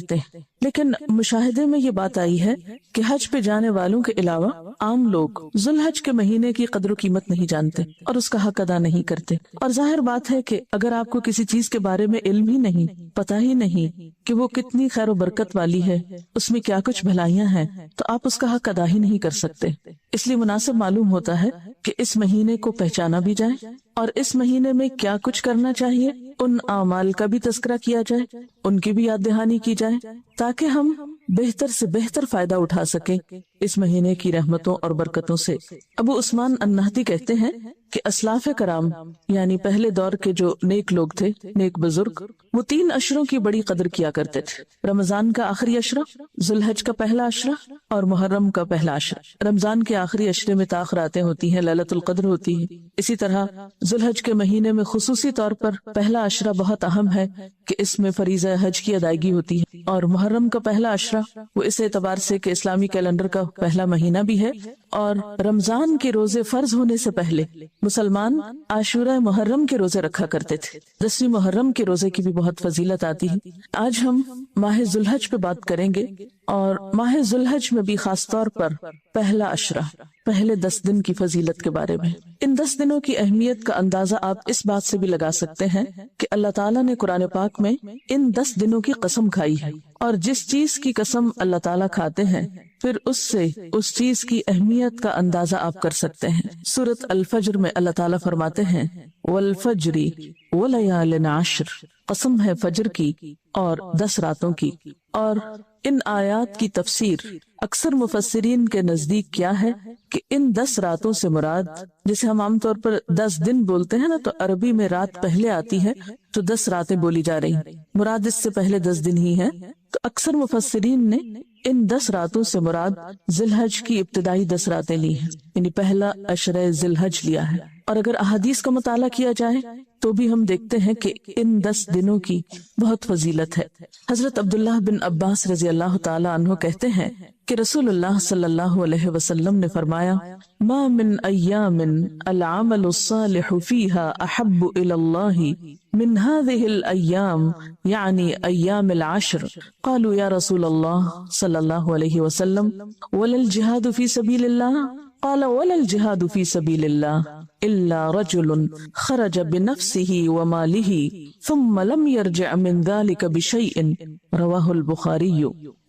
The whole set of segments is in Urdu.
کرتے ہیں، لیکن مشاہدے میں یہ بات آئی ہے کہ حج پہ جانے والوں کے علاوہ عام لوگ ذوالحج کے مہینے کی قدر و قیمت نہیں جانتے اور اس کا حق ادا نہیں کرتے۔ اور ظاہر بات ہے کہ اگر آپ کو کسی چیز کے بارے میں علم ہی نہیں، پتہ ہی نہیں کہ وہ کتنی خیر و برکت والی ہے، اس میں کیا کچھ بھلائیاں ہیں، تو آپ اس کا حق ادا ہی نہیں کر سکتے۔ اس لیے مناسب معلوم ہوتا ہے کہ اس مہینے کو پہچانا بھی جائے اور اس مہینے میں کیا کچھ کرنا چاہیے، ان اعمال کا بھی تذکرہ کیا جائے، ان کی بھی یاد دہانی کی جائے، تاکہ ہم بہتر سے بہتر فائدہ اٹھا سکیں اس مہینے کی رحمتوں اور برکتوں سے۔ ابو عثمان النہدی کہتے ہیں کہ اسلاف کرام یعنی پہلے دور کے جو نیک لوگ تھے، نیک بزرگ، وہ 3 اشروں کی بڑی قدر کیا کرتے تھے: رمضان کا آخری اشرہ، ذوالحج کا پہلا اشرہ اور محرم کا پہلا اشرہ۔ رمضان کے آخری اشرے میں تاخراتیں ہوتی ہیں، لیلۃ القدر ہوتی ہے۔ اسی طرح ذوالحج کے مہینے میں خصوصی طور پر پہلا اشرہ بہت اہم ہے کہ اس میں فریضہ حج کی ادائیگی ہوتی ہے، اور محرم کا پہلا اشرہ وہ اس اعتبار سے کہ اسلامی کیلنڈر کا پہلا مہینہ بھی ہے، اور رمضان کے روزے فرض ہونے سے پہلے مسلمان عاشورہ محرم کے روزے رکھا کرتے تھے۔ 10ویں محرم کے روزے کی بھی بہت فضیلت آتی ہے۔ آج ہم ماہ ذوالحج پہ بات کریں گے، اور ماہ ذوالحج میں بھی خاص طور پر پہلا اشرہ، پہلے 10 دن کی فضیلت کے بارے میں۔ ان 10 دنوں کی اہمیت کا اندازہ آپ اس بات سے بھی لگا سکتے ہیں کہ اللہ تعالیٰ نے قرآن پاک میں ان 10 دنوں کی قسم کھائی ہے، اور جس چیز کی قسم اللہ تعالیٰ کھاتے ہیں پھر اس سے اس چیز کی اہمیت کا اندازہ آپ کر سکتے ہیں۔ سورۃ الفجر میں اللہ تعالیٰ فرماتے ہیں والفجر وليال عشر، قسم ہے فجر کی اور 10 راتوں کی۔ اور ان آیات کی تفسیر اکثر مفسرین کے نزدیک کیا ہے کہ ان 10 راتوں سے مراد، جسے ہم عام طور پر 10 دن بولتے ہیں نا، تو عربی میں رات پہلے آتی ہے تو 10 راتیں بولی جا رہی ہیں، مراد اس سے پہلے 10 دن ہی ہیں۔ تو اکثر مفسرین نے ان 10 راتوں سے مراد ذی الحج کی ابتدائی 10 راتیں لی ہیں، یعنی پہلا عشرہ ذی الحج لیا ہے۔ اور اگر احادیث کا مطالعہ کیا جائے تو بھی ہم دیکھتے ہیں کہ ان 10 دنوں کی بہت فضیلت ہے۔ حضرت عبداللہ بن عباس رضی اللہ تعالی عنہ کہتے ہیں کہ رسول اللہ صلی اللہ علیہ وسلم نے فرمایا ما من ایام العمل الصالح فیہا احب الی اللہ من هذه الایام یعنی ایام العشر۔ قالوا یا رسول اللہ صلی اللہ علیہ وسلم ولا الجہاد فی سبیل اللہ؟ قال ولا الجہاد فی سبیل اللہ الا رجل خرج بنفسه وماله ثم لم يرجع من ذلك بشيء رواہ البخاری۔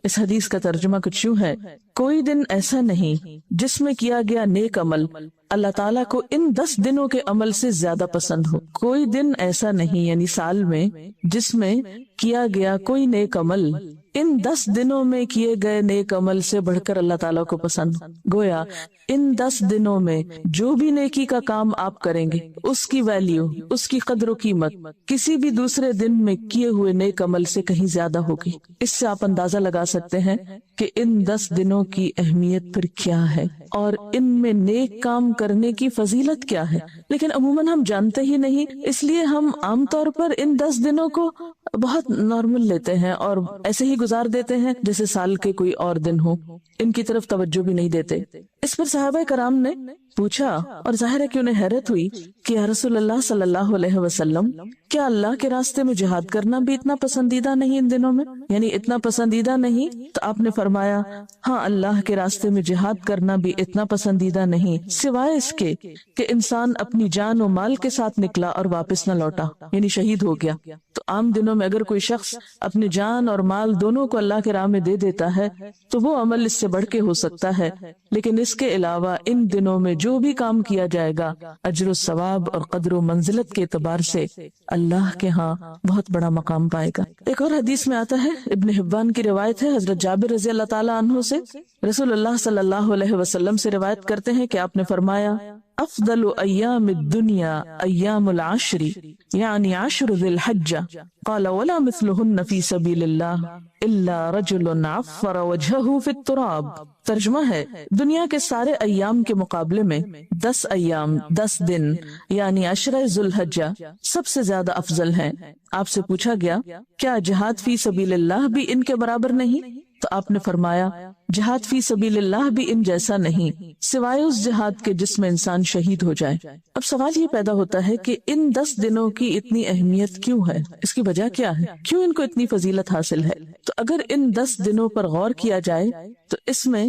اس حدیث کا ترجمہ کچھ یوں ہے، کوئی دن ایسا نہیں جس میں کیا گیا نیک عمل اللہ تعالیٰ کو ان 10 دنوں کے عمل سے زیادہ پسند ہو۔ کوئی دن ایسا نہیں یعنی سال میں جس میں کیا گیا کوئی نیک عمل ان 10 دنوں میں کیے گئے نیک عمل سے بڑھ کر اللہ تعالیٰ کو پسند ہو۔ گویا ان 10 دنوں میں جو بھی نیکی کا کام آپ کریں گے اس کی ویلیو، اس کی قدر و قیمت کسی بھی دوسرے دن میں کیے ہوئے نیک عمل سے کہیں زیادہ ہوگی۔ اس سے آپ اندازہ لگا سکتے ہیں کہ ان 10 دنوں کی اہمیت پھر کیا ہے اور ان میں نیک کام کرنے کی فضیلت کیا ہے۔ لیکن عموماً ہم جانتے ہی نہیں، اس لیے ہم عام طور پر ان 10 دنوں کو بہت نارمل لیتے ہیں اور ایسے ہی گزار دیتے ہیں جیسے سال کے کوئی اور دن ہو، ان کی طرف توجہ بھی نہیں دیتے۔ اس پر صحابہ کرام نے پوچھا، اور ظاہر ہے کہ انہیں حیرت ہوئی کہ یا رسول اللہ صلی اللہ علیہ وسلم، کیا اللہ کے راستے میں جہاد کرنا بھی اتنا پسندیدہ نہیں ان دنوں میں؟ یعنی اتنا پسندیدہ نہیں؟ تو آپ نے فرمایا ہاں، اللہ کے راستے میں جہاد کرنا بھی اتنا پسندیدہ نہیں، سوائے اس کے کہ انسان اپنی جان و مال کے ساتھ نکلا اور واپس نہ لوٹا، یعنی شہید ہو گیا۔ تو عام دنوں میں اگر کوئی شخص اپنی جان اور مال دونوں کو اللہ کے راہ میں دے دیتا ہے تو وہ عمل اس سے بڑھ کے ہو سکتا ہے، لیکن اس کے علاوہ ان دنوں میں جو بھی کام کیا جائے گا اجر و ثواب اور قدر و منزلت کے اعتبار سے اللہ کے ہاں بہت بڑا مقام پائے گا۔ ایک اور حدیث میں آتا ہے، ابن حبان کی روایت ہے، حضرت جابر رضی اللہ تعالی عنہ سے رسول اللہ صلی اللہ علیہ وسلم سے روایت کرتے ہیں کہ آپ نے فرمایا افضل ایام الدنیا ایام العشر یعنی عشر ذی الحج قال ولا مثلهن فی سبیل اللہ الا رجل عفر وجهه فی التراب۔ ترجمہ ہے، دنیا کے سارے ایام کے مقابلے میں 10 ایام 10 دن یعنی عشرہ ذی الحجہ سب سے زیادہ افضل ہیں۔ آپ سے پوچھا گیا کیا جہاد فی سبیل اللہ بھی ان کے برابر نہیں؟ تو آپ نے فرمایا جہاد فی سبیل اللہ بھی ان جیسا نہیں سوائے اس جہاد کے جس میں انسان شہید ہو جائے۔ اب سوال یہ پیدا ہوتا ہے کہ ان 10 دنوں کی اتنی اہمیت کیوں ہے، اس کی وجہ کیا ہے، کیوں ان کو اتنی فضیلت حاصل ہے؟ تو اگر ان 10 دنوں پر غور کیا جائے تو اس میں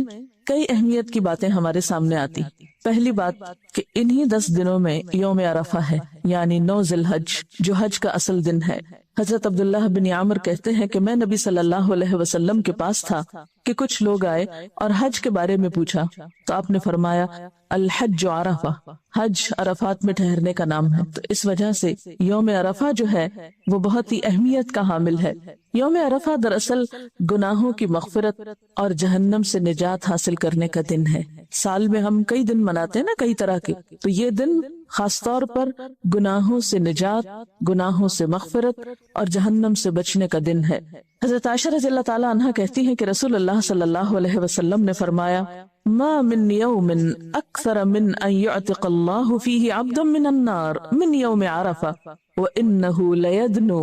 کئی اہمیت کی باتیں ہمارے سامنے آتی۔ پہلی بات کہ انہی 10 دنوں میں یوم عرفہ ہے، یعنی 9 ذی الحج، جو حج کا اصل دن ہے۔ حضرت عبداللہ بن عامر کہتے ہیں کہ میں نبی صلی اللہ علیہ وسلم کے پاس تھا کہ کچھ لوگ آئے اور حج کے بارے میں پوچھا تو آپ نے فرمایا الحج عرفہ، حج عرفات میں ٹھہرنے کا نام ہے۔ تو اس وجہ سے یوم عرفہ جو ہے وہ بہت ہی اہمیت کا حامل ہے۔ یوم عرفہ دراصل گناہوں کی مغفرت اور جہنم سے نجات حاصل کرنے کا دن ہے۔ سال میں ہم کئی دن مناتے ہیں نا، کئی طرح کے، تو یہ دن خاص طور پر گناہوں سے نجات، گناہوں سے مغفرت اور جہنم سے بچنے کا دن ہے۔ حضرت عائشہ رضی اللہ تعالیٰ عنہا کہتی ہیں کہ رسول اللہ صلی اللہ علیہ وسلم نے فرمایا ما من یوم اکثر من ان یعتق اللہ فیہ عبدا من النار من یوم عرفہ وانہ لیدنو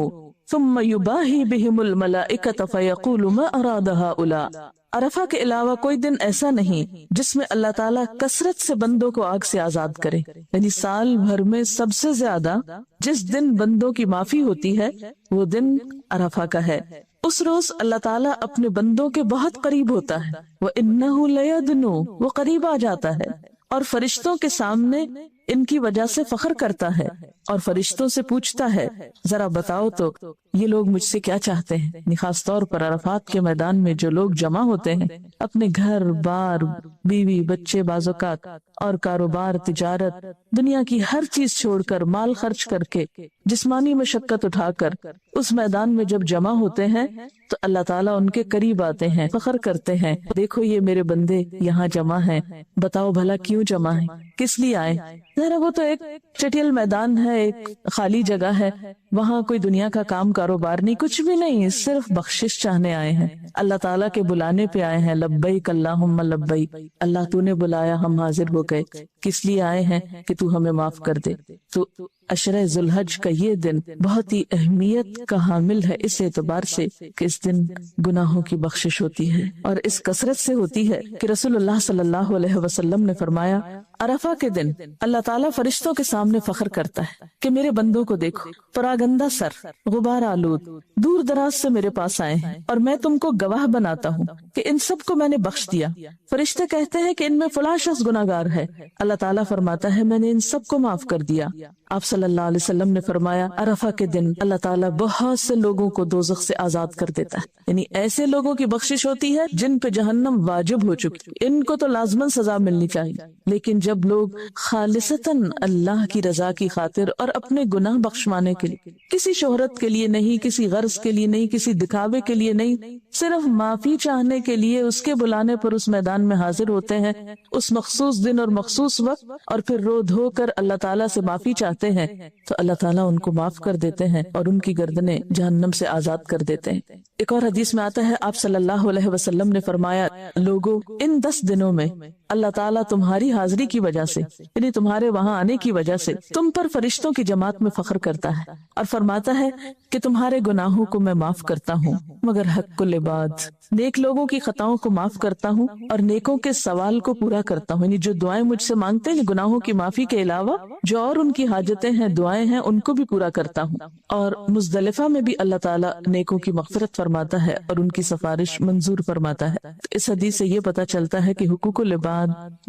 ثم یباہی بہم الملائکۃ فیقول ما اراد ہؤلاء۔ عرفہ کے علاوہ کوئی دن ایسا نہیں جس میں اللہ تعالیٰ کثرت سے بندوں کو آگ سے آزاد کرے، یعنی سال بھر میں سب سے زیادہ جس دن بندوں کی معافی ہوتی ہے وہ دن عرفہ کا ہے۔ اس روز اللہ تعالیٰ اپنے بندوں کے بہت قریب ہوتا ہے، وَإِنَّهُ لَيَدْنُو، وہ قریب آ جاتا ہے اور فرشتوں کے سامنے ان کی وجہ سے فخر کرتا ہے اور فرشتوں سے پوچھتا ہے ذرا بتاؤ تو یہ لوگ مجھ سے کیا چاہتے ہیں۔ خاص طور پر عرفات کے میدان میں جو لوگ جمع ہوتے ہیں اپنے گھر بار، بیوی بچے، بعض اوقات اور کاروبار، تجارت، دنیا کی ہر چیز چھوڑ کر، مال خرچ کر کے، جسمانی مشقت اٹھا کر اس میدان میں جب جمع ہوتے ہیں تو اللہ تعالیٰ ان کے قریب آتے ہیں، فخر کرتے ہیں دیکھو یہ میرے بندے یہاں جمع ہیں، بتاؤ بھلا کیوں جمع ہیں، کس لیے آئے؟ ذرا وہ تو ایک چٹیل میدان ہے، ایک خالی جگہ ہے، وہاں کوئی دنیا کا کام کاروبار نہیں، کچھ بھی نہیں، صرف بخشش چاہنے آئے ہیں، اللہ تعالیٰ کے بلانے پہ آئے ہیں، لبیک اللہم لبیک، اللہ تو نے بلایا ہم حاضر ہو گئے، کس لیے آئے ہیں کہ تو ہمیں معاف کر دے۔ تو عشرہ ذی الحج کا یہ دن بہت ہی اہمیت کا حامل ہے اس اعتبار سے کہ اس دن گناہوں کی بخشش ہوتی ہے اور اس کثرت سے ہوتی ہے کہ رسول اللہ صلی اللہ علیہ وسلم نے فرمایا عرفہ کے دن اللہ تعالیٰ فرشتوں کے سامنے فخر کرتا ہے کہ میرے بندوں کو دیکھو، پراگندہ سر، غبار آلود، دور دراز سے میرے پاس آئے ہیں اور میں تم کو گواہ بناتا ہوں کہ ان سب کو میں نے بخش دیا۔ فرشتے کہتے ہیں کہ ان میں فلاں شخص گناہگار ہے، اللہ تعالیٰ فرماتا ہے میں نے ان سب کو معاف کر دیا۔ آپ صلی اللہ علیہ وسلم نے فرمایا عرفہ کے دن اللہ تعالیٰ بہت سے لوگوں کو دوزخ سے آزاد کر دیتا ہے، یعنی ایسے لوگوں کی بخشش ہوتی ہے جن پہ جہنم واجب ہو چکی، ان کو تو لازماً سزا ملنی چاہیے، لیکن جب لوگ خالصتاً اللہ کی رضا کی خاطر اور اپنے گناہ بخشوانے کے لیے، کسی شہرت کے لیے نہیں، کسی غرض کے لیے نہیں، کسی دکھاوے کے لیے نہیں، صرف معافی چاہنے کے لیے اس کے بلانے پر اس میدان میں حاضر ہوتے ہیں اس مخصوص دن اور مخصوص وقت، اور پھر رو دھو کر اللہ تعالیٰ سے معافی چاہتے ہیں تو اللہ تعالیٰ ان کو معاف کر دیتے ہیں اور ان کی گردنیں جہنم سے آزاد کر دیتے ہیں۔ ایک اور حدیث میں آتا ہے آپ صلی اللہ علیہ وسلم نے فرمایا لوگو ان 10 دنوں میں اللہ تعالیٰ تمہاری حاضری کی وجہ سے، یعنی تمہارے وہاں آنے کی وجہ سے، تم پر فرشتوں کی جماعت میں فخر کرتا ہے اور فرماتا ہے کہ تمہارے گناہوں کو میں معاف کرتا ہوں مگر حق العباد، نیک لوگوں کی خطاؤں کو معاف کرتا ہوں اور نیکوں کے سوال کو پورا کرتا ہوں، یعنی جو دعائیں مجھ سے مانگتے ہیں گناہوں کی معافی کے علاوہ جو اور ان کی حاجتیں ہیں، دعائیں ہیں، ان کو بھی پورا کرتا ہوں۔ اور مزدلفہ میں بھی اللہ تعالیٰ نیکوں کی مغفرت فرماتا ہے اور ان کی سفارش منظور فرماتا ہے۔ اس حدیث سے یہ پتہ چلتا ہے کہ حقوق العباد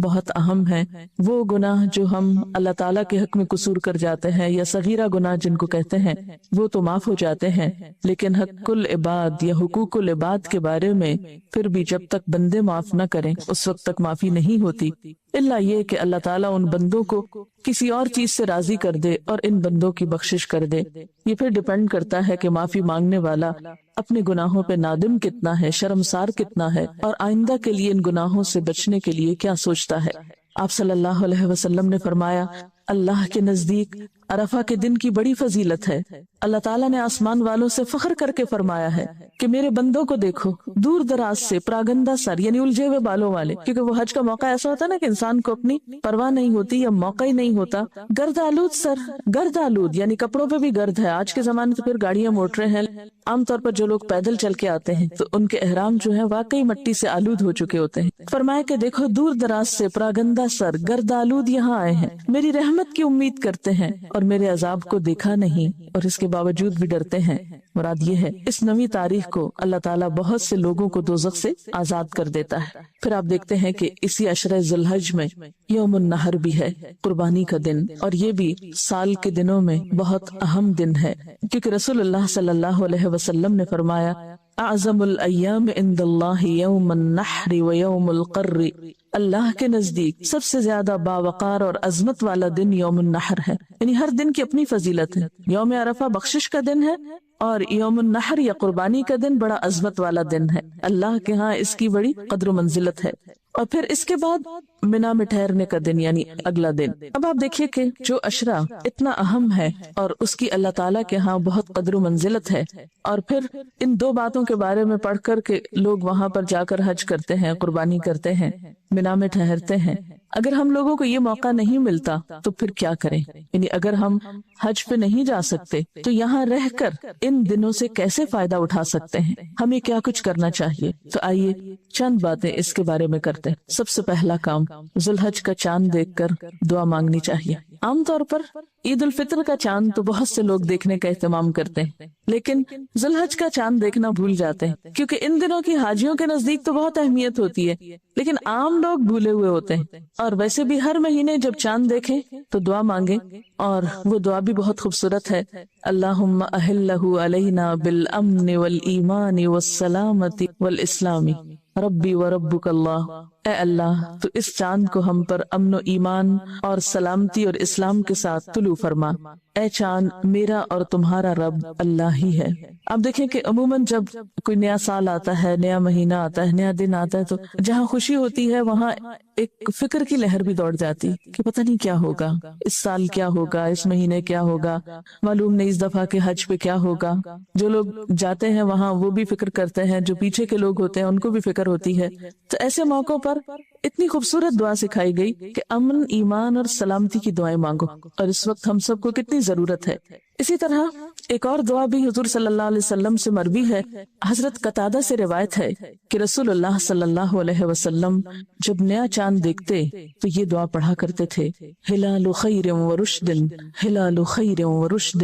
بہت اہم ہے۔ وہ گناہ جو ہم اللہ تعالیٰ کے حق میں قصور کر جاتے ہیں یا صغیرہ گناہ جن کو کہتے ہیں وہ تو معاف ہو جاتے ہیں، لیکن حق العباد یا حقوق العباد کے بارے میں پھر بھی جب تک بندے معاف نہ کریں اس وقت تک معافی نہیں ہوتی، الا یہ کہ اللہ تعالیٰ ان بندوں کو کسی اور چیز سے راضی کر دے اور ان بندوں کی بخشش کر دے۔ یہ پھر ڈیپینڈ کرتا ہے کہ معافی مانگنے والا اپنے گناہوں پہ نادم کتنا ہے، شرمسار کتنا ہے، اور آئندہ کے لیے ان گناہوں سے بچنے کے لیے کیا سوچتا ہے۔ آپ صلی اللہ علیہ وسلم نے فرمایا اللہ کے نزدیک عرفہ کے دن کی بڑی فضیلت ہے۔ اللہ تعالیٰ نے آسمان والوں سے فخر کر کے فرمایا ہے کہ میرے بندوں کو دیکھو، دور دراز سے پراگندہ سر یعنی الجھے ہوئے بالوں والے، کیونکہ وہ حج کا موقع ایسا ہوتا ہے نا کہ انسان کو اپنی پرواہ نہیں ہوتی یا موقع ہی نہیں ہوتا۔ گرد آلود سر، گرد آلود یعنی کپڑوں پہ بھی گرد ہے۔ آج کے زمانے تو پھر گاڑیاں موٹریں ہیں، عام طور پر جو لوگ پیدل چل کے آتے ہیں تو ان کے احرام جو ہے واقعی مٹی سے آلود ہو چکے ہوتے ہیں۔ فرمایا کہ دیکھو دور دراز سے پراگندہ سر گرد آلود یہاں آئے ہیں، میری رحمت کی امید کرتے ہیں اور میرے عذاب کو دیکھا نہیں اور اس کے باوجود بھی ڈرتے ہیں۔ مراد یہ ہے اس نویں تاریخ کو اللہ تعالیٰ بہت سے لوگوں کو دوزخ سے آزاد کر دیتا ہے۔ پھر آپ دیکھتے ہیں کہ اسی عشرہ ذی الحج میں یوم النحر بھی ہے، قربانی کا دن، اور یہ بھی سال کے دنوں میں بہت اہم دن ہے، کیونکہ رسول اللہ صلی اللہ علیہ وسلم نے فرمایا اعظم الایام عند اللہ یوم النحر و یوم القر، اللہ کے نزدیک سب سے زیادہ باوقار اور عظمت والا دن یوم النحر ہے، یعنی ہر دن کی اپنی فضیلت ہے۔ یوم عرفہ بخشش کا دن ہے اور یوم النحر یا قربانی کا دن بڑا عظمت والا دن ہے، اللہ کے ہاں اس کی بڑی قدر و منزلت ہے۔ اور پھر اس کے بعد منا میں ٹھہرنے کا دن یعنی اگلا دن۔ اب آپ دیکھیے کہ جو عشرہ اتنا اہم ہے اور اس کی اللہ تعالیٰ کے ہاں بہت قدر و منزلت ہے، اور پھر ان دو باتوں کے بارے میں پڑھ کر کے لوگ وہاں پر جا کر حج کرتے ہیں، قربانی کرتے ہیں، منا میں ٹھہرتے ہیں۔ اگر ہم لوگوں کو یہ موقع نہیں ملتا تو پھر کیا کریں؟ یعنی اگر ہم حج پہ نہیں جا سکتے تو یہاں رہ کر ان دنوں سے کیسے فائدہ اٹھا سکتے ہیں؟ ہمیں کیا کچھ کرنا چاہیے؟ تو آئیے چند باتیں اس کے بارے میں کرتے ہیں۔ سب سے پہلا کام، ذی الحج کا چاند دیکھ کر دعا مانگنی چاہیے۔ عام طور پر عید الفطر کا چاند تو بہت سے لوگ دیکھنے کا اہتمام کرتے ہیں، لیکن ذی الحج کا چاند دیکھنا بھول جاتے ہیں، کیونکہ ان دنوں کی حاجیوں کے نزدیک تو بہت اہمیت ہوتی ہے، لیکن عام لوگ بھولے ہوئے ہوتے ہیں۔ اور ویسے بھی ہر مہینے جب چاند دیکھیں تو دعا مانگیں، اور وہ دعا بھی بہت خوبصورت ہے، اللہم احلہ علینا بالامن والایمان والسلامت والاسلام ربی و ربک اللہ، اے اللہ تو اس چاند کو ہم پر امن و ایمان اور سلامتی اور اسلام کے ساتھ طلوع فرما، اے چاند میرا اور تمہارا رب اللہ ہی ہے۔ آپ دیکھیں کہ عموماً جب کوئی نیا سال آتا ہے، نیا مہینہ آتا ہے، نیا دن آتا ہے، تو جہاں خوشی ہوتی ہے وہاں ایک فکر کی لہر بھی دوڑ جاتی کہ پتہ نہیں کیا ہوگا، اس سال کیا ہوگا، اس مہینے کیا ہوگا، معلوم نہیں اس دفعہ کے حج پہ کیا ہوگا۔ جو لوگ جاتے ہیں وہاں وہ بھی فکر کرتے ہیں، جو پیچھے کے لوگ ہوتے ہیں ان کو بھی فکر ہوتی ہے۔ تو ایسے موقعوں پر اتنی خوبصورت دعا سکھائی گئی کہ امن، ایمان اور سلامتی کی دعائیں مانگو، اور اس وقت ہم سب کو کتنی ضرورت ہے۔ اسی طرح ایک اور دعا بھی حضور صلی اللہ علیہ وسلم سے مروی ہے، حضرت قتادہ سے روایت ہے کہ رسول اللہ صلی اللہ علیہ وسلم جب نیا چاند دیکھتے تو یہ دعا پڑھا کرتے تھے، ہلال خیر و رشد، ہلال خیر و رشد،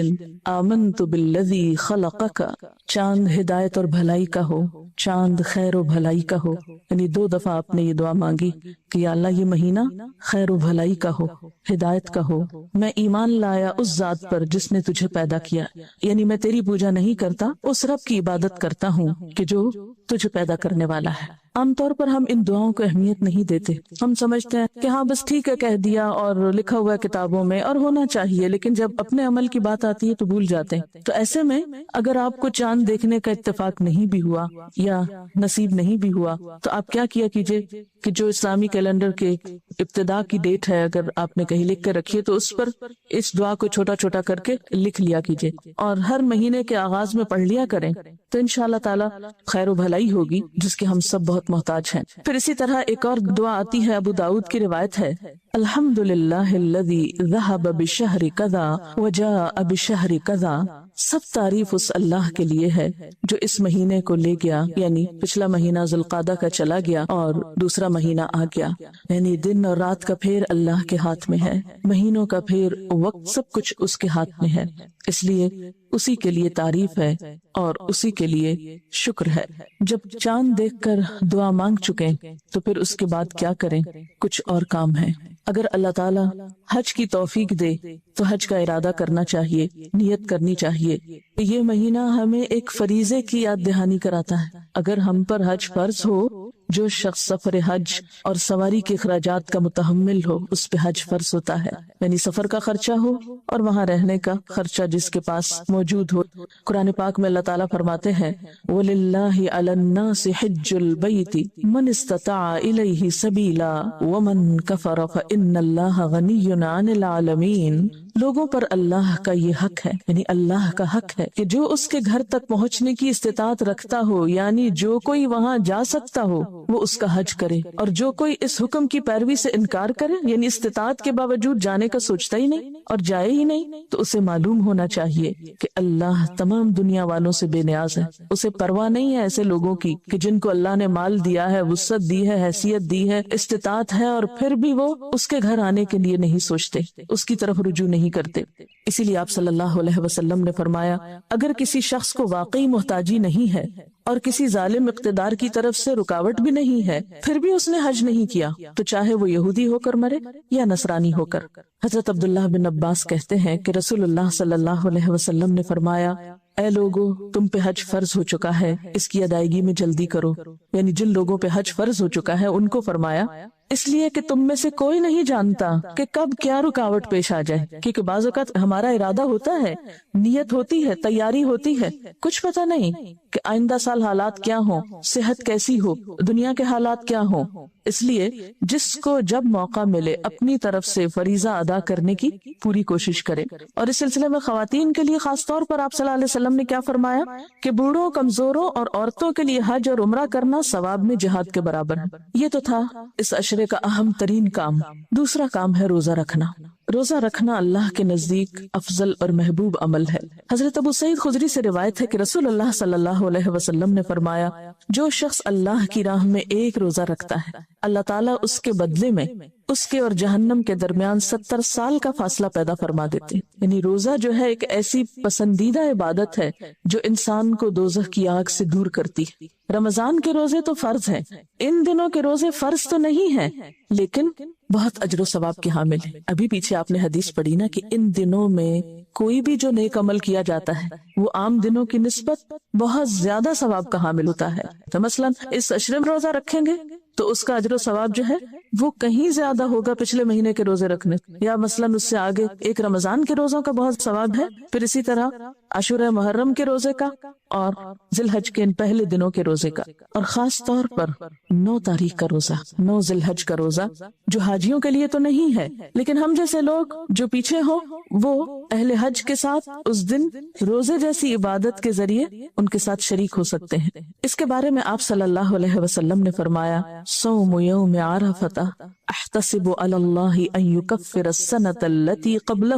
آمنت بالذی خلقک، چاند ہدایت اور بھلائی کا ہو، چاند خیر و بھلائی کا ہو۔ یعنی 2 دفعہ آپ نے یہ دعا مانگی کہ یا اللہ یہ مہینہ خیر و بھلائی کا ہو، ہدایت کا ہو، میں ایمان لایا اس ذات پر جس نے تجھے پیدا کیا، یعنی میں تیری پوجا نہیں کرتا، اس رب کی عبادت کرتا ہوں کہ جو تجھے پیدا کرنے والا ہے۔ عام طور پر ہم ان دعاؤں کو اہمیت نہیں دیتے، ہم سمجھتے ہیں کہ ہاں بس ٹھیک ہے کہہ دیا اور لکھا ہوا ہے کتابوں میں اور ہونا چاہیے، لیکن جب اپنے عمل کی بات آتی ہے تو بھول جاتے ہیں۔ تو ایسے میں اگر آپ کو چاند دیکھنے کا اتفاق نہیں بھی ہوا یا نصیب نہیں بھی ہوا تو آپ کیا کیا کیجئے کہ جو اسلامی کیلنڈر کے ابتدا کی ڈیٹ ہے اگر آپ نے کہیں لکھ کر رکھی ہے تو اس پر اس دعا کو چھوٹا چھوٹا کر کے لکھ لیا کیجئے، اور ہر مہینے کے آغاز میں پڑھ لیا کریں، تو انشاءاللہ تعالی خیر و بھلائی ہوگی جس کے ہم سب بہت محتاج ہیں۔ پھر اسی طرح ایک اور دعا آتی ہے، ابو داؤد کی روایت ہے، الحمدللہ الذی ذہب بشہر کذا وجاء بشہر کذا، سب تعریف اس اللہ کے لیے ہے جو اس مہینے کو لے گیا، یعنی پچھلا مہینہ ذوالقعدہ کا چلا گیا اور دوسرا مہینہ آ گیا، یعنی دن اور رات کا پھیر اللہ کے ہاتھ میں ہے، مہینوں کا پھیر، وقت، سب کچھ اس کے ہاتھ میں ہے، اس لیے اسی کے لیے تعریف ہے اور اسی کے لیے شکر ہے۔ جب چاند دیکھ کر دعا مانگ چکے تو پھر اس کے بعد کیا کریں؟ کچھ اور کام ہے۔ اگر اللہ تعالیٰ حج کی توفیق دے تو حج کا ارادہ کرنا چاہیے، نیت کرنی چاہیے۔ یہ مہینہ ہمیں ایک فریضے کی یاد دہانی کراتا ہے۔ اگر ہم پر حج فرض ہو، جو شخص سفر حج اور سواری کے اخراجات کا متحمل ہو اس پہ حج فرض ہوتا ہے، یعنی سفر کا خرچہ ہو اور وہاں رہنے کا خرچہ جس کے پاس موجود ہو۔ قرآن پاک میں اللہ تعالیٰ فرماتے ہیں وَلِلَّهِ عَلَى النَّاسِ حِجُّ الْبَيْتِ مَنِ اسْتَطَاعَ إِلَيْهِ سَبِيلًا وَمَنْ كَفَرَ فَإِنَّ اللَّهَ غَنِيٌّ عَنِ الْعَالَمِينَ۔ لوگوں پر اللہ کا یہ حق ہے، یعنی اللہ کا حق ہے کہ جو اس کے گھر تک پہنچنے کی استطاعت رکھتا ہو، یعنی جو کوئی وہاں جا سکتا ہو وہ اس کا حج کرے، اور جو کوئی اس حکم کی پیروی سے انکار کرے، یعنی استطاعت کے باوجود جانے کا سوچتا ہی نہیں اور جائے ہی نہیں، تو اسے معلوم ہونا چاہیے کہ اللہ تمام دنیا والوں سے بے نیاز ہے۔ اسے پرواہ نہیں ہے ایسے لوگوں کی کہ جن کو اللہ نے مال دیا ہے، وسعت دی ہے، حیثیت دی ہے، استطاعت ہے، اور پھر بھی وہ اس کے گھر آنے کے لیے نہیں سوچتے، اس کی طرف رجوع نہیں کرتے۔ اسی لیے آپ صلی اللہ علیہ وسلم نے فرمایا اگر کسی شخص کو واقعی محتاجی نہیں ہے اور کسی ظالم اقتدار کی طرف سے رکاوٹ بھی نہیں ہے، پھر بھی اس نے حج نہیں کیا، تو چاہے وہ یہودی ہو کر مرے یا نصرانی ہو کر۔ حضرت عبداللہ بن عباس کہتے ہیں کہ رسول اللہ صلی اللہ علیہ وسلم نے فرمایا اے لوگو، تم پہ حج فرض ہو چکا ہے، اس کی ادائیگی میں جلدی کرو، یعنی جن لوگوں پہ حج فرض ہو چکا ہے ان کو فرمایا اس لیے کہ تم میں سے کوئی نہیں جانتا کہ کب کیا رکاوٹ پیش آ جائے، کیونکہ بعض اوقات ہمارا ارادہ ہوتا ہے، نیت ہوتی ہے، تیاری ہوتی ہے، کچھ پتہ نہیں کہ آئندہ سال حالات کیا ہوں، صحت کیسی ہو، دنیا کے حالات کیا ہوں۔ اس لیے جس کو جب موقع ملے اپنی طرف سے فریضہ ادا کرنے کی پوری کوشش کرے۔ اور اس سلسلے میں خواتین کے لیے خاص طور پر آپ صلی اللہ علیہ وسلم نے کیا فرمایا کہ بوڑھوں، کمزوروں اور عورتوں کے لیے حج اور عمرہ کرنا ثواب میں جہاد کے برابر ہے۔ یہ تو تھا اس عشرے کا اہم ترین کام۔ دوسرا کام ہے روزہ رکھنا۔ روزہ رکھنا اللہ کے نزدیک افضل اور محبوب عمل ہے۔ حضرت ابو سعید خدری سے روایت ہے کہ رسول اللہ صلی اللہ علیہ وسلم نے فرمایا جو شخص اللہ کی راہ میں ایک روزہ رکھتا ہے، اللہ تعالیٰ اس کے بدلے میں اس کے اور جہنم کے درمیان 70 سال کا فاصلہ پیدا فرما دیتے ہیں۔ یعنی روزہ جو ہے ایک ایسی پسندیدہ عبادت ہے جو انسان کو دوزخ کی آگ سے دور کرتی ہے۔ رمضان کے روزے تو فرض ہیں، ان دنوں کے روزے فرض تو نہیں ہیں لیکن بہت اجر و ثواب کے حامل ہیں۔ ابھی پیچھے آپ نے حدیث پڑھی نا کہ ان دنوں میں کوئی بھی جو نیک عمل کیا جاتا ہے وہ عام دنوں کی نسبت بہت زیادہ ثواب کا حامل ہوتا ہے۔ تو مثلا اس عشرے میں روزہ رکھیں گے تو اس کا اجر و ثواب جو ہے وہ کہیں زیادہ ہوگا پچھلے مہینے کے روزے رکھنے، یا مثلا اس سے آگے ایک رمضان کے روزوں کا بہت ثواب ہے، پھر اسی طرح عاشورہ محرم کے روزے کا اور ذی الحج کے ان پہلے دنوں کے روزے کا، اور خاص طور پر 9 تاریخ کا روزہ، 9 ذی الحج کا روزہ جو حاجیوں کے لیے تو نہیں ہے لیکن ہم جیسے لوگ جو پیچھے ہوں وہ اہل حج کے ساتھ اس دن روزے جیسی عبادت کے ذریعے ان کے ساتھ شریک ہو سکتے ہیں۔ اس کے بارے میں آپ صلی اللہ علیہ وسلم نے فرمایا صوم یوم عرفہ احتسب علی اللہ ان یکفر السنۃ التي قبلہ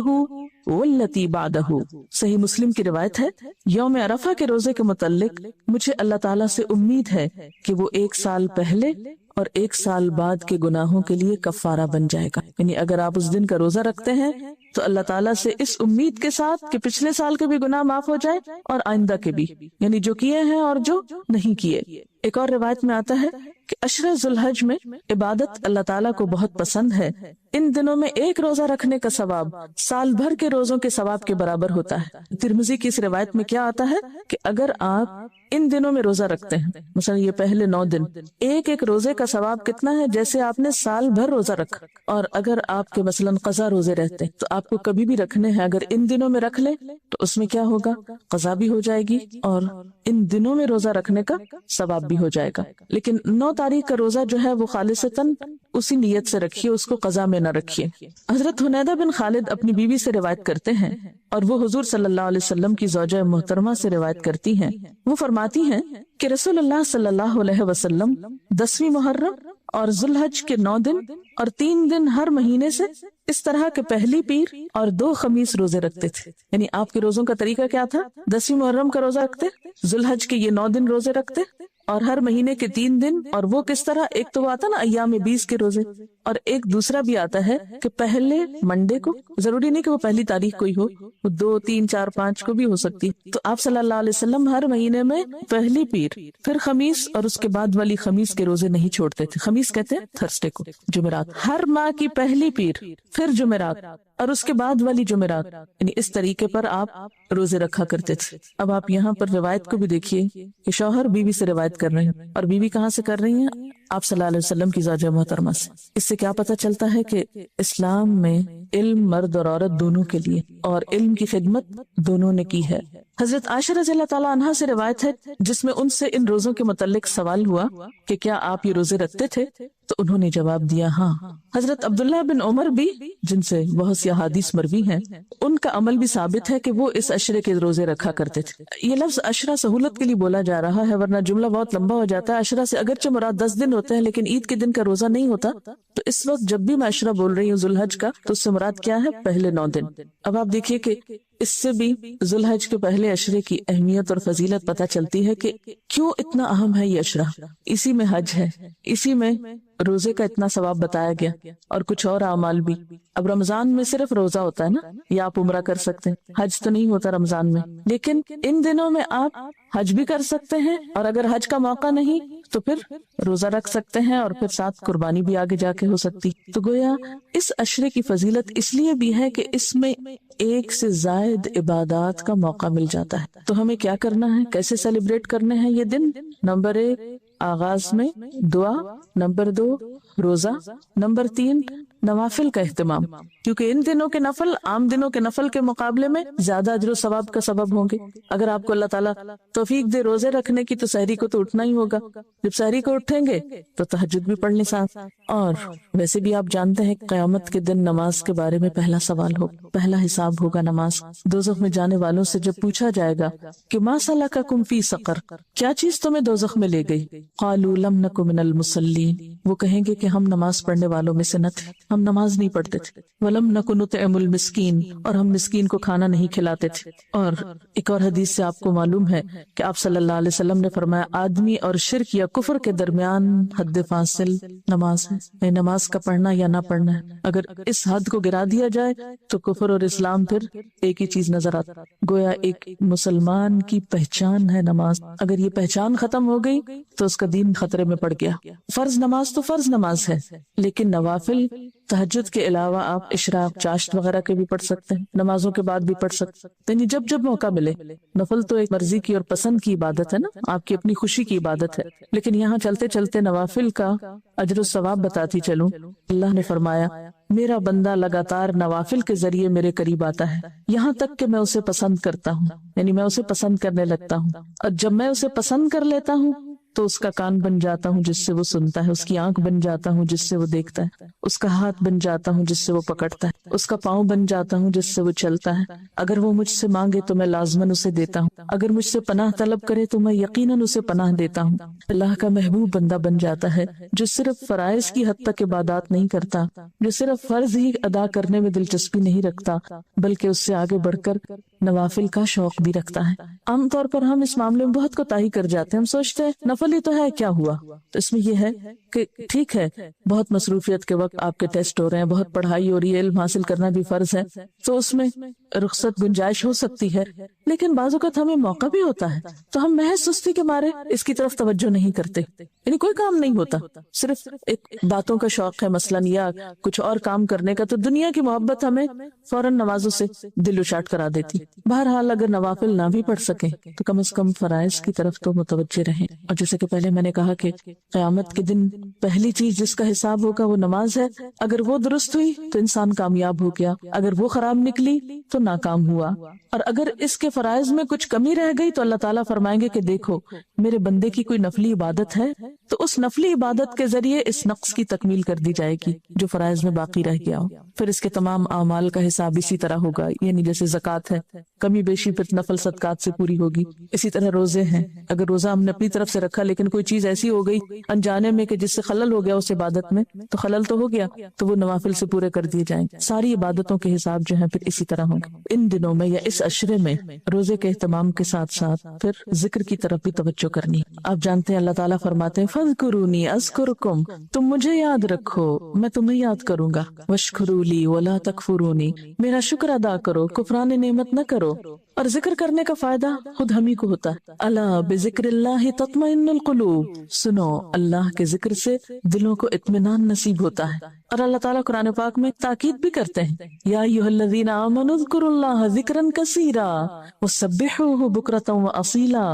والتي بعدہ۔ صحیح مسلم کی روایت ہے یوم عرفہ کے روزے کے متعلق مجھے اللہ تعالیٰ سے امید ہے کہ وہ 1 سال پہلے اور 1 سال بعد کے گناہوں کے لیے کفارہ بن جائے گا۔ یعنی اگر آپ اس دن کا روزہ رکھتے ہیں تو اللہ تعالیٰ سے اس امید کے ساتھ کہ پچھلے سال کے بھی گناہ معاف ہو جائے اور آئندہ کے بھی، یعنی جو کیے ہیں اور جو نہیں کیے۔ ایک اور روایت میں آتا ہے کہ عشرہ ذی الحج میں عبادت اللہ تعالیٰ کو بہت پسند ہے، ان دنوں میں ایک روزہ رکھنے کا ثواب سال بھر کے روزوں کے ثواب کے برابر ہوتا ہے۔ ترمذی کی اس روایت میں کیا آتا ہے کہ اگر آپ ان دنوں میں روزہ رکھتے ہیں، مثلا یہ پہلے 9 دن، ایک ایک روزے کا ثواب کتنا ہے جیسے آپ نے سال بھر روزہ رکھا۔ اور اگر آپ کے مثلا قضا روزے رہتے تو آپ کو کبھی بھی رکھنے ہیں، اگر ان دنوں میں رکھ لیں تو اس میں کیا ہوگا، قضا بھی ہو جائے گی اور ان دنوں میں روزہ رکھنے کا ثواب بھی ہو جائے گا۔ لیکن 9 تاریخ کا روزہ جو ہے وہ خالصتاً اسی نیت سے رکھیے، اس کو قضا میں نہ رکھیے۔ حضرت حنیدہ بن خالد اپنی بیوی سے روایت کرتے ہیں اور وہ حضور صلی اللہ علیہ وسلم کی زوجہ محترمہ سے روایت کرتی ہیں، وہ فرماتی ہیں کہ رسول اللہ صلی اللہ علیہ وسلم 10ویں محرم اور ذی الحج کے 9 دن اور 3 دن ہر مہینے سے اس طرح کے پہلی پیر اور 2 خمیس روزے رکھتے تھے۔ یعنی آپ کے روزوں کا طریقہ کیا تھا، 10ویں محرم کا روزہ رکھتے، ذی الحج کے یہ 9 دن روزے رکھتے اور ہر مہینے کے 3 دن، اور وہ کس طرح، ایک تو وہ آتا نا ایام 20 کے روزے، اور ایک دوسرا بھی آتا ہے کہ پہلے منڈے کو، ضروری نہیں کہ وہ پہلی تاریخ کو ہی ہو، وہ 2، 3، 4، 5 کو بھی ہو سکتی۔ تو آپ صلی اللہ علیہ وسلم ہر مہینے میں پہلی پیر، پھر خمیس اور اس کے بعد والی خمیس کے روزے نہیں چھوڑتے تھے۔ خمیس کہتے ہیں تھرسڈے کو، جمعرات، ہر ماہ کی پہلی پیر، پھر جمعرات اور اس کے بعد والی جمعرات، یعنی اس طریقے پر آپ روزے رکھا کرتے تھے۔ اب آپ یہاں پر روایت کو بھی دیکھیے کہ شوہر بیوی سے روایت کر رہے ہیں، اور بیوی کہاں سے کر رہی ہیں، آپ صلی اللہ علیہ وسلم کی زوجہ محترمہ سے۔ اس سے کیا پتہ چلتا ہے کہ اسلام میں علم مرد اور عورت دونوں کے لیے، اور علم کی خدمت دونوں نے کی ہے۔ حضرت عائشہ رضی اللہ تعالیٰ عنہا سے روایت ہے جس میں ان سے ان روزوں کے متعلق سوال ہوا کہ کیا آپ یہ روزے رکھتے تھے، تو انہوں نے جواب دیا ہاں۔ حضرت عبداللہ بن عمر بھی، جن سے بہت سی احادیث مروی ہیں، ان کا عمل بھی ثابت ہے کہ وہ اس عشرے کے روزے رکھا کرتے تھے۔ یہ لفظ عشرہ سہولت کے لیے بولا جا رہا ہے، ورنہ جملہ بہت لمبا ہو جاتا ہے۔ عشرہ سے اگرچہ مراد 10 دن ہوتے ہیں، لیکن عید کے دن کا روزہ نہیں ہوتا، تو اس وقت جب بھی میں عشرہ بول رہی ہوں ذوالحج کا، تو اس سے مراد کیا ہے؟ پہلے 9 دن۔ اب آپ دیکھیے کہ اس سے بھی ذوالحج کے پہلے عشرے کی اہمیت اور فضیلت پتہ چلتی ہے کہ کیوں اتنا اہم ہے یہ عشرہ۔ اسی میں حج ہے، اسی میں روزے کا اتنا ثواب بتایا گیا، اور کچھ اور اعمال بھی۔ اب رمضان میں صرف روزہ ہوتا ہے نا، یا آپ عمرہ کر سکتے ہیں، حج تو نہیں ہوتا رمضان میں، لیکن ان دنوں میں آپ حج بھی کر سکتے ہیں، اور اگر حج کا موقع نہیں تو پھر روزہ رکھ سکتے ہیں، اور پھر ساتھ قربانی بھی آگے جا کے ہو سکتی۔ تو گویا اس عشرے کی فضیلت اس لیے بھی ہے کہ اس میں ایک سے زائد عبادات کا موقع مل جاتا ہے۔ تو ہمیں کیا کرنا ہے، کیسے سیلیبریٹ کرنے ہیں یہ دن؟ نمبر 1 آغاز میں دعا، نمبر 2 روزہ، نمبر 3 نوافل کا اہتمام، کیونکہ ان دنوں کے نفل عام دنوں کے نفل کے مقابلے میں زیادہ اجر و ثواب کا سبب ہوں گے۔ اگر آپ کو اللہ تعالیٰ توفیق دے روزے رکھنے کی تو سحری کو تو اٹھنا ہی ہوگا، جب سحری کو اٹھیں گے تو تہجد بھی پڑھنے ساتھ۔ اور ویسے بھی آپ جانتے ہیں قیامت کے دن نماز کے بارے میں پہلا سوال ہوگا، پہلا حساب ہوگا نماز۔ دوزخ میں جانے والوں سے جب پوچھا جائے گا کہ ما سلککم فی سقر، کیا چیز تمہیں دوزخ میں لے گئی؟ قالوا لم نک من المصلین، وہ کہیں گے کہ ہم نماز پڑھنے والوں میں سے نہ تھے، ہم نماز نہیں پڑھتے تھے۔ ولم نک نطعم المسکین، اور ہم مسکین کو کھانا نہیں کھلاتے تھے۔ اور ایک اور حدیث سے آپ کو معلوم ہے کہ آپ صلی اللہ علیہ وسلم نے فرمایا آدمی اور شرک یا کفر کے درمیان حد فاصل نماز ہے، نماز کا پڑھنا یا نہ پڑھنا ہے۔ اگر اس حد کو گرا دیا جائے تو کفر اور اسلام پھر ایک ہی چیز نظر آتا۔ گویا ایک مسلمان کی پہچان ہے نماز، اگر یہ پہچان ختم ہو گئی تو اس کا دین خطرے میں پڑ گیا۔ فرض نماز تو فرض نماز ہے، لیکن نوافل تہجد کے علاوہ آپ اشراق چاشت وغیرہ کے بھی پڑھ سکتے ہیں، نمازوں کے بعد بھی پڑھ سکتے ہیں، یعنی جب جب موقع ملے۔ نفل تو ایک مرضی کی اور پسند کی عبادت ہے نا، آپ کی اپنی خوشی کی عبادت ہے، لیکن یہاں چلتے چلتے نوافل کا اجر و ثواب بتاتی چلوں۔ اللہ نے فرمایا میرا بندہ لگاتار نوافل کے ذریعے میرے قریب آتا ہے، یہاں تک کہ میں اسے پسند کرتا ہوں، یعنی میں اسے پسند کرنے لگتا ہوں، اور جب میں اسے پسند کر لیتا ہوں تو اس کا کان بن جاتا ہوں جس سے وہ سنتا ہے، اس کی آنکھ بن جاتا ہوں جس سے وہ دیکھتا ہے، اس کا ہاتھ بن جاتا ہوں جس سے وہ پکڑتا ہے، اس کا پاؤں بن جاتا ہوں جس سے وہ چلتا ہے۔ اگر وہ مجھ سے مانگے تو میں لازماً اسے دیتا ہوں، اگر مجھ سے پناہ طلب کرے تو میں یقیناً اسے پناہ دیتا ہوں۔ اللہ کا محبوب بندہ بن جاتا ہے جو صرف فرائض کی حد تک عبادات نہیں کرتا، جو صرف فرض ہی ادا کرنے میں دلچسپی نہیں رکھتا، بلکہ اس سے آگے بڑھ کر نوافل کا شوق بھی رکھتا ہے۔ عام طور پر ہم اس معاملے میں بہت کوتاہی کر جاتے ہیں، ہم سوچتے ہیں نفل ہی تو ہے، کیا ہوا؟ تو اس میں یہ ہے کہ ٹھیک ہے بہت مصروفیت کے وقت آپ کے ٹیسٹ ہو رہے ہیں، بہت پڑھائی ہو رہی ہے، علم حاصل کرنا بھی فرض ہے، تو اس میں رخصت گنجائش ہو سکتی ہے، لیکن بعض اوقات ہمیں موقع بھی ہوتا ہے تو ہم محض سستی کے مارے اس کی طرف توجہ نہیں کرتے، یعنی کوئی کام نہیں ہوتا، صرف ایک باتوں کا شوق ہے مثلاً، یا کچھ اور کام کرنے کا، تو دنیا کی محبت ہمیں فوراً نمازوں سے دل اچاٹ کرا دیتی۔ بہرحال اگر نوافل نہ بھی پڑھ سکیں تو کم از کم فرائض کی طرف تو متوجہ رہیں۔ اور جیسے کہ پہلے میں نے کہا کہ قیامت کے دن پہلی چیز جس کا حساب ہوگا وہ نماز ہے، اگر وہ درست ہوئی تو انسان کامیاب ہو گیا، اگر وہ خراب نکلی تو ناکام ہوا، اور اگر اس کے فرائض میں کچھ کمی رہ گئی تو اللہ تعالیٰ فرمائیں گے کہ دیکھو میرے بندے کی کوئی نفلی عبادت ہے تو اس نفلی عبادت کے ذریعے اس نقص کی تکمیل کر دی جائے گی جو فرائض میں باقی رہ گیا ہو۔ پھر اس کے تمام اعمال کا حساب اسی طرح ہوگا، یعنی جیسے زکوٰۃ ہے، کمی بیشی پھر نفل صدقات سے پوری ہوگی، اسی طرح روزے ہیں، اگر روزہ ہم نے اپنی طرف سے رکھا لیکن کوئی چیز ایسی ہو گئی انجانے میں کہ جس سے خلل ہو گیا اس عبادت میں، تو خلل تو ہو گیا، تو وہ نوافل سے پورے کر دیے جائیں گے۔ ساری عبادتوں کے حساب جو ہیں پھر اسی طرح ہوں گے۔ ان دنوں میں یا اس عشرے میں روزے کے اہتمام کے ساتھ ساتھ پھر ذکر کی طرف بھی توجہ کرنی۔ آپ جانتے ہیں اللہ تعالیٰ فرماتے ہیں فَاذْكُرُونِي أَذْكُرْكُمْ، تم مجھے یاد رکھو میں تمہیں یاد کروں گا، وَاشْكُرُوا لِي وَلَا تَكْفُرُونِي، میرا شکر ادا کرو کفران نعمت نہ کرو۔ اور ذکر کرنے کا فائدہ خود ہم ہی کو ہوتا ہے۔ الا بذکر اللہ تطمئن القلوب، سنو اللہ کے ذکر سے دلوں کو اطمینان نصیب ہوتا ہے۔ اور اللہ تعالیٰ قرآن پاک میں تاکید بھی کرتے ہیں یا ایھا الذین آمنوا اذکروا اللہ ذکرا کثیرا وسبحوہ بکرۃ واصیلا،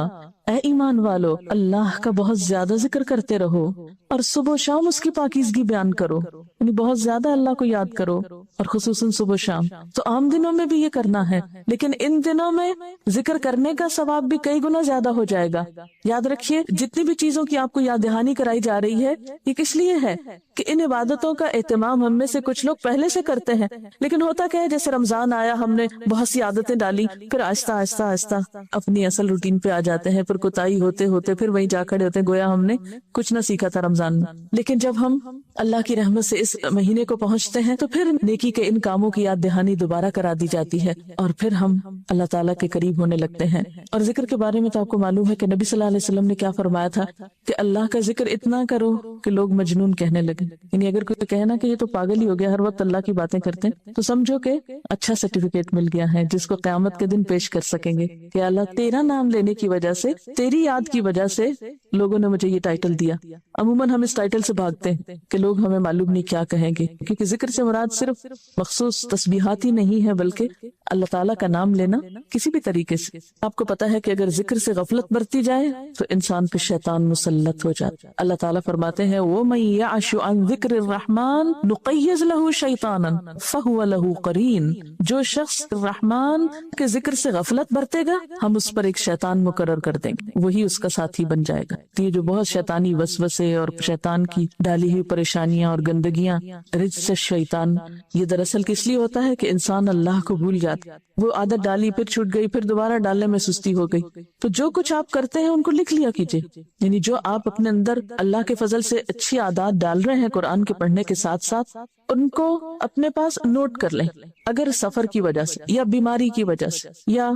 اے ایمان والو اللہ کا بہت زیادہ ذکر کرتے رہو اور صبح و شام اس کی پاکیزگی بیان کرو، یعنی بہت زیادہ اللہ کو یاد کرو اور خصوصاً صبح شام. تو عام دنوں میں بھی یہ کرنا ہے، لیکن ان دنوں میں ذکر کرنے کا ثواب بھی کئی گنا زیادہ ہو جائے گا. یاد رکھیے جتنی بھی چیزوں کی آپ کو یاد دہانی کرائی جا رہی ہے یہ کس لیے ہے کہ ان عبادتوں کا اہتمام ہم میں سے کچھ لوگ پہلے سے کرتے ہیں، لیکن ہوتا کیا ہے جیسے رمضان آیا ہم نے بہت سی عادتیں ڈالی، پھر آہستہ آہستہ آہستہ اپنی اصل روٹین پہ آ جاتے ہیں، پھر کوتاہی ہوتے ہوتے پھر وہیں جا کھڑے ہوتے ہیں گویا ہم نے کچھ نہ سیکھا تھا رمضان میں. لیکن جب ہم اللہ کی رحمت سے اس مہینے کو پہنچتے ہیں تو پھر نیکی کے ان کاموں کی یاد دہانی دوبارہ کرا دی جاتی ہے اور پھر ہم اللہ تعالیٰ کے قریب ہونے لگتے ہیں. اور ذکر کے بارے میں تو آپ کو معلوم ہے کہ نبی صلی اللہ علیہ وسلم نے کیا فرمایا تھا کہ اللہ کا ذکر اتنا کرو کہ لوگ مجنون کہنے لگے. یعنی اگر کوئی کہنا کہ یہ تو پاگل ہی ہو گیا، ہر وقت اللہ کی باتیں کرتے ہیں، تو سمجھو کہ اچھا سرٹیفکیٹ مل گیا ہے جس کو قیامت کے دن پیش کر سکیں گے کہ اللہ تیرا نام لینے کی وجہ سے، تیری یاد کی وجہ سے لوگوں نے مجھے یہ ٹائٹل دیا. عموماً ہم اس ٹائٹل سے بھاگتے ہیں کہ لوگ ہمیں معلوم نہیں کیا کہیں گے، کیونکہ ذکر سے مراد صرف مخصوص تسبیحات ہی نہیں ہے بلکہ اللہ تعالیٰ کا نام لینا کسی بھی طریقے سے. آپ کو پتا ہے کہ اگر ذکر سے غفلت برتی جائے تو انسان پہ شیطان مسلط ہو جاتا. اللہ تعالیٰ فرماتے ہیں وَمَن يَعْشُ عَن ذِكْرِ الرَّحْمَنِ نُقَيِّضْ لَهُ شَيْطَانًا فَهُوَ لَهُ قَرِينٌ. جو شخص رحمان کے ذکر سے غفلت برتے گا ہم اس پر ایک شیطان مقرر کر دیں گے، وہی اس کا ساتھی بن جائے گا. یہ جو بہت شیطانی وسوسے اور شیطان کی ڈالی ہوئی پریشانیاں اور گندگیاں، رجس شیطان، یہ دراصل کس لیے ہوتا ہے کہ انسان اللہ کو بھول جاتا. وہ عادت ڈالی پھر چھوٹ گئی، پھر دوبارہ ڈالنے میں سستی ہو گئی. تو جو کچھ آپ کرتے ہیں ان کو لکھ لیا کیجیے. یعنی جو آپ اپنے اندر اللہ کے فضل سے اچھی عادات ڈال رہے ہیں قرآن کے پڑھنے کے ساتھ ساتھ ان کو اپنے پاس نوٹ کر لیں. اگر سفر کی وجہ سے یا بیماری کی وجہ سے یا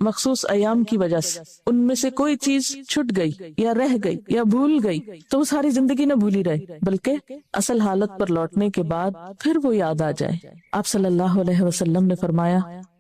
مخصوص ایام کی وجہ سے ان میں سے کوئی چیز چھٹ گئی یا رہ گئی یا بھول گئی تو وہ ساری زندگی نہ بھولی رہے بلکہ اصل حالت پر لوٹنے کے بعد پھر وہ یاد آ جائے. آپ صلی اللہ علیہ وسلم نے فرمایا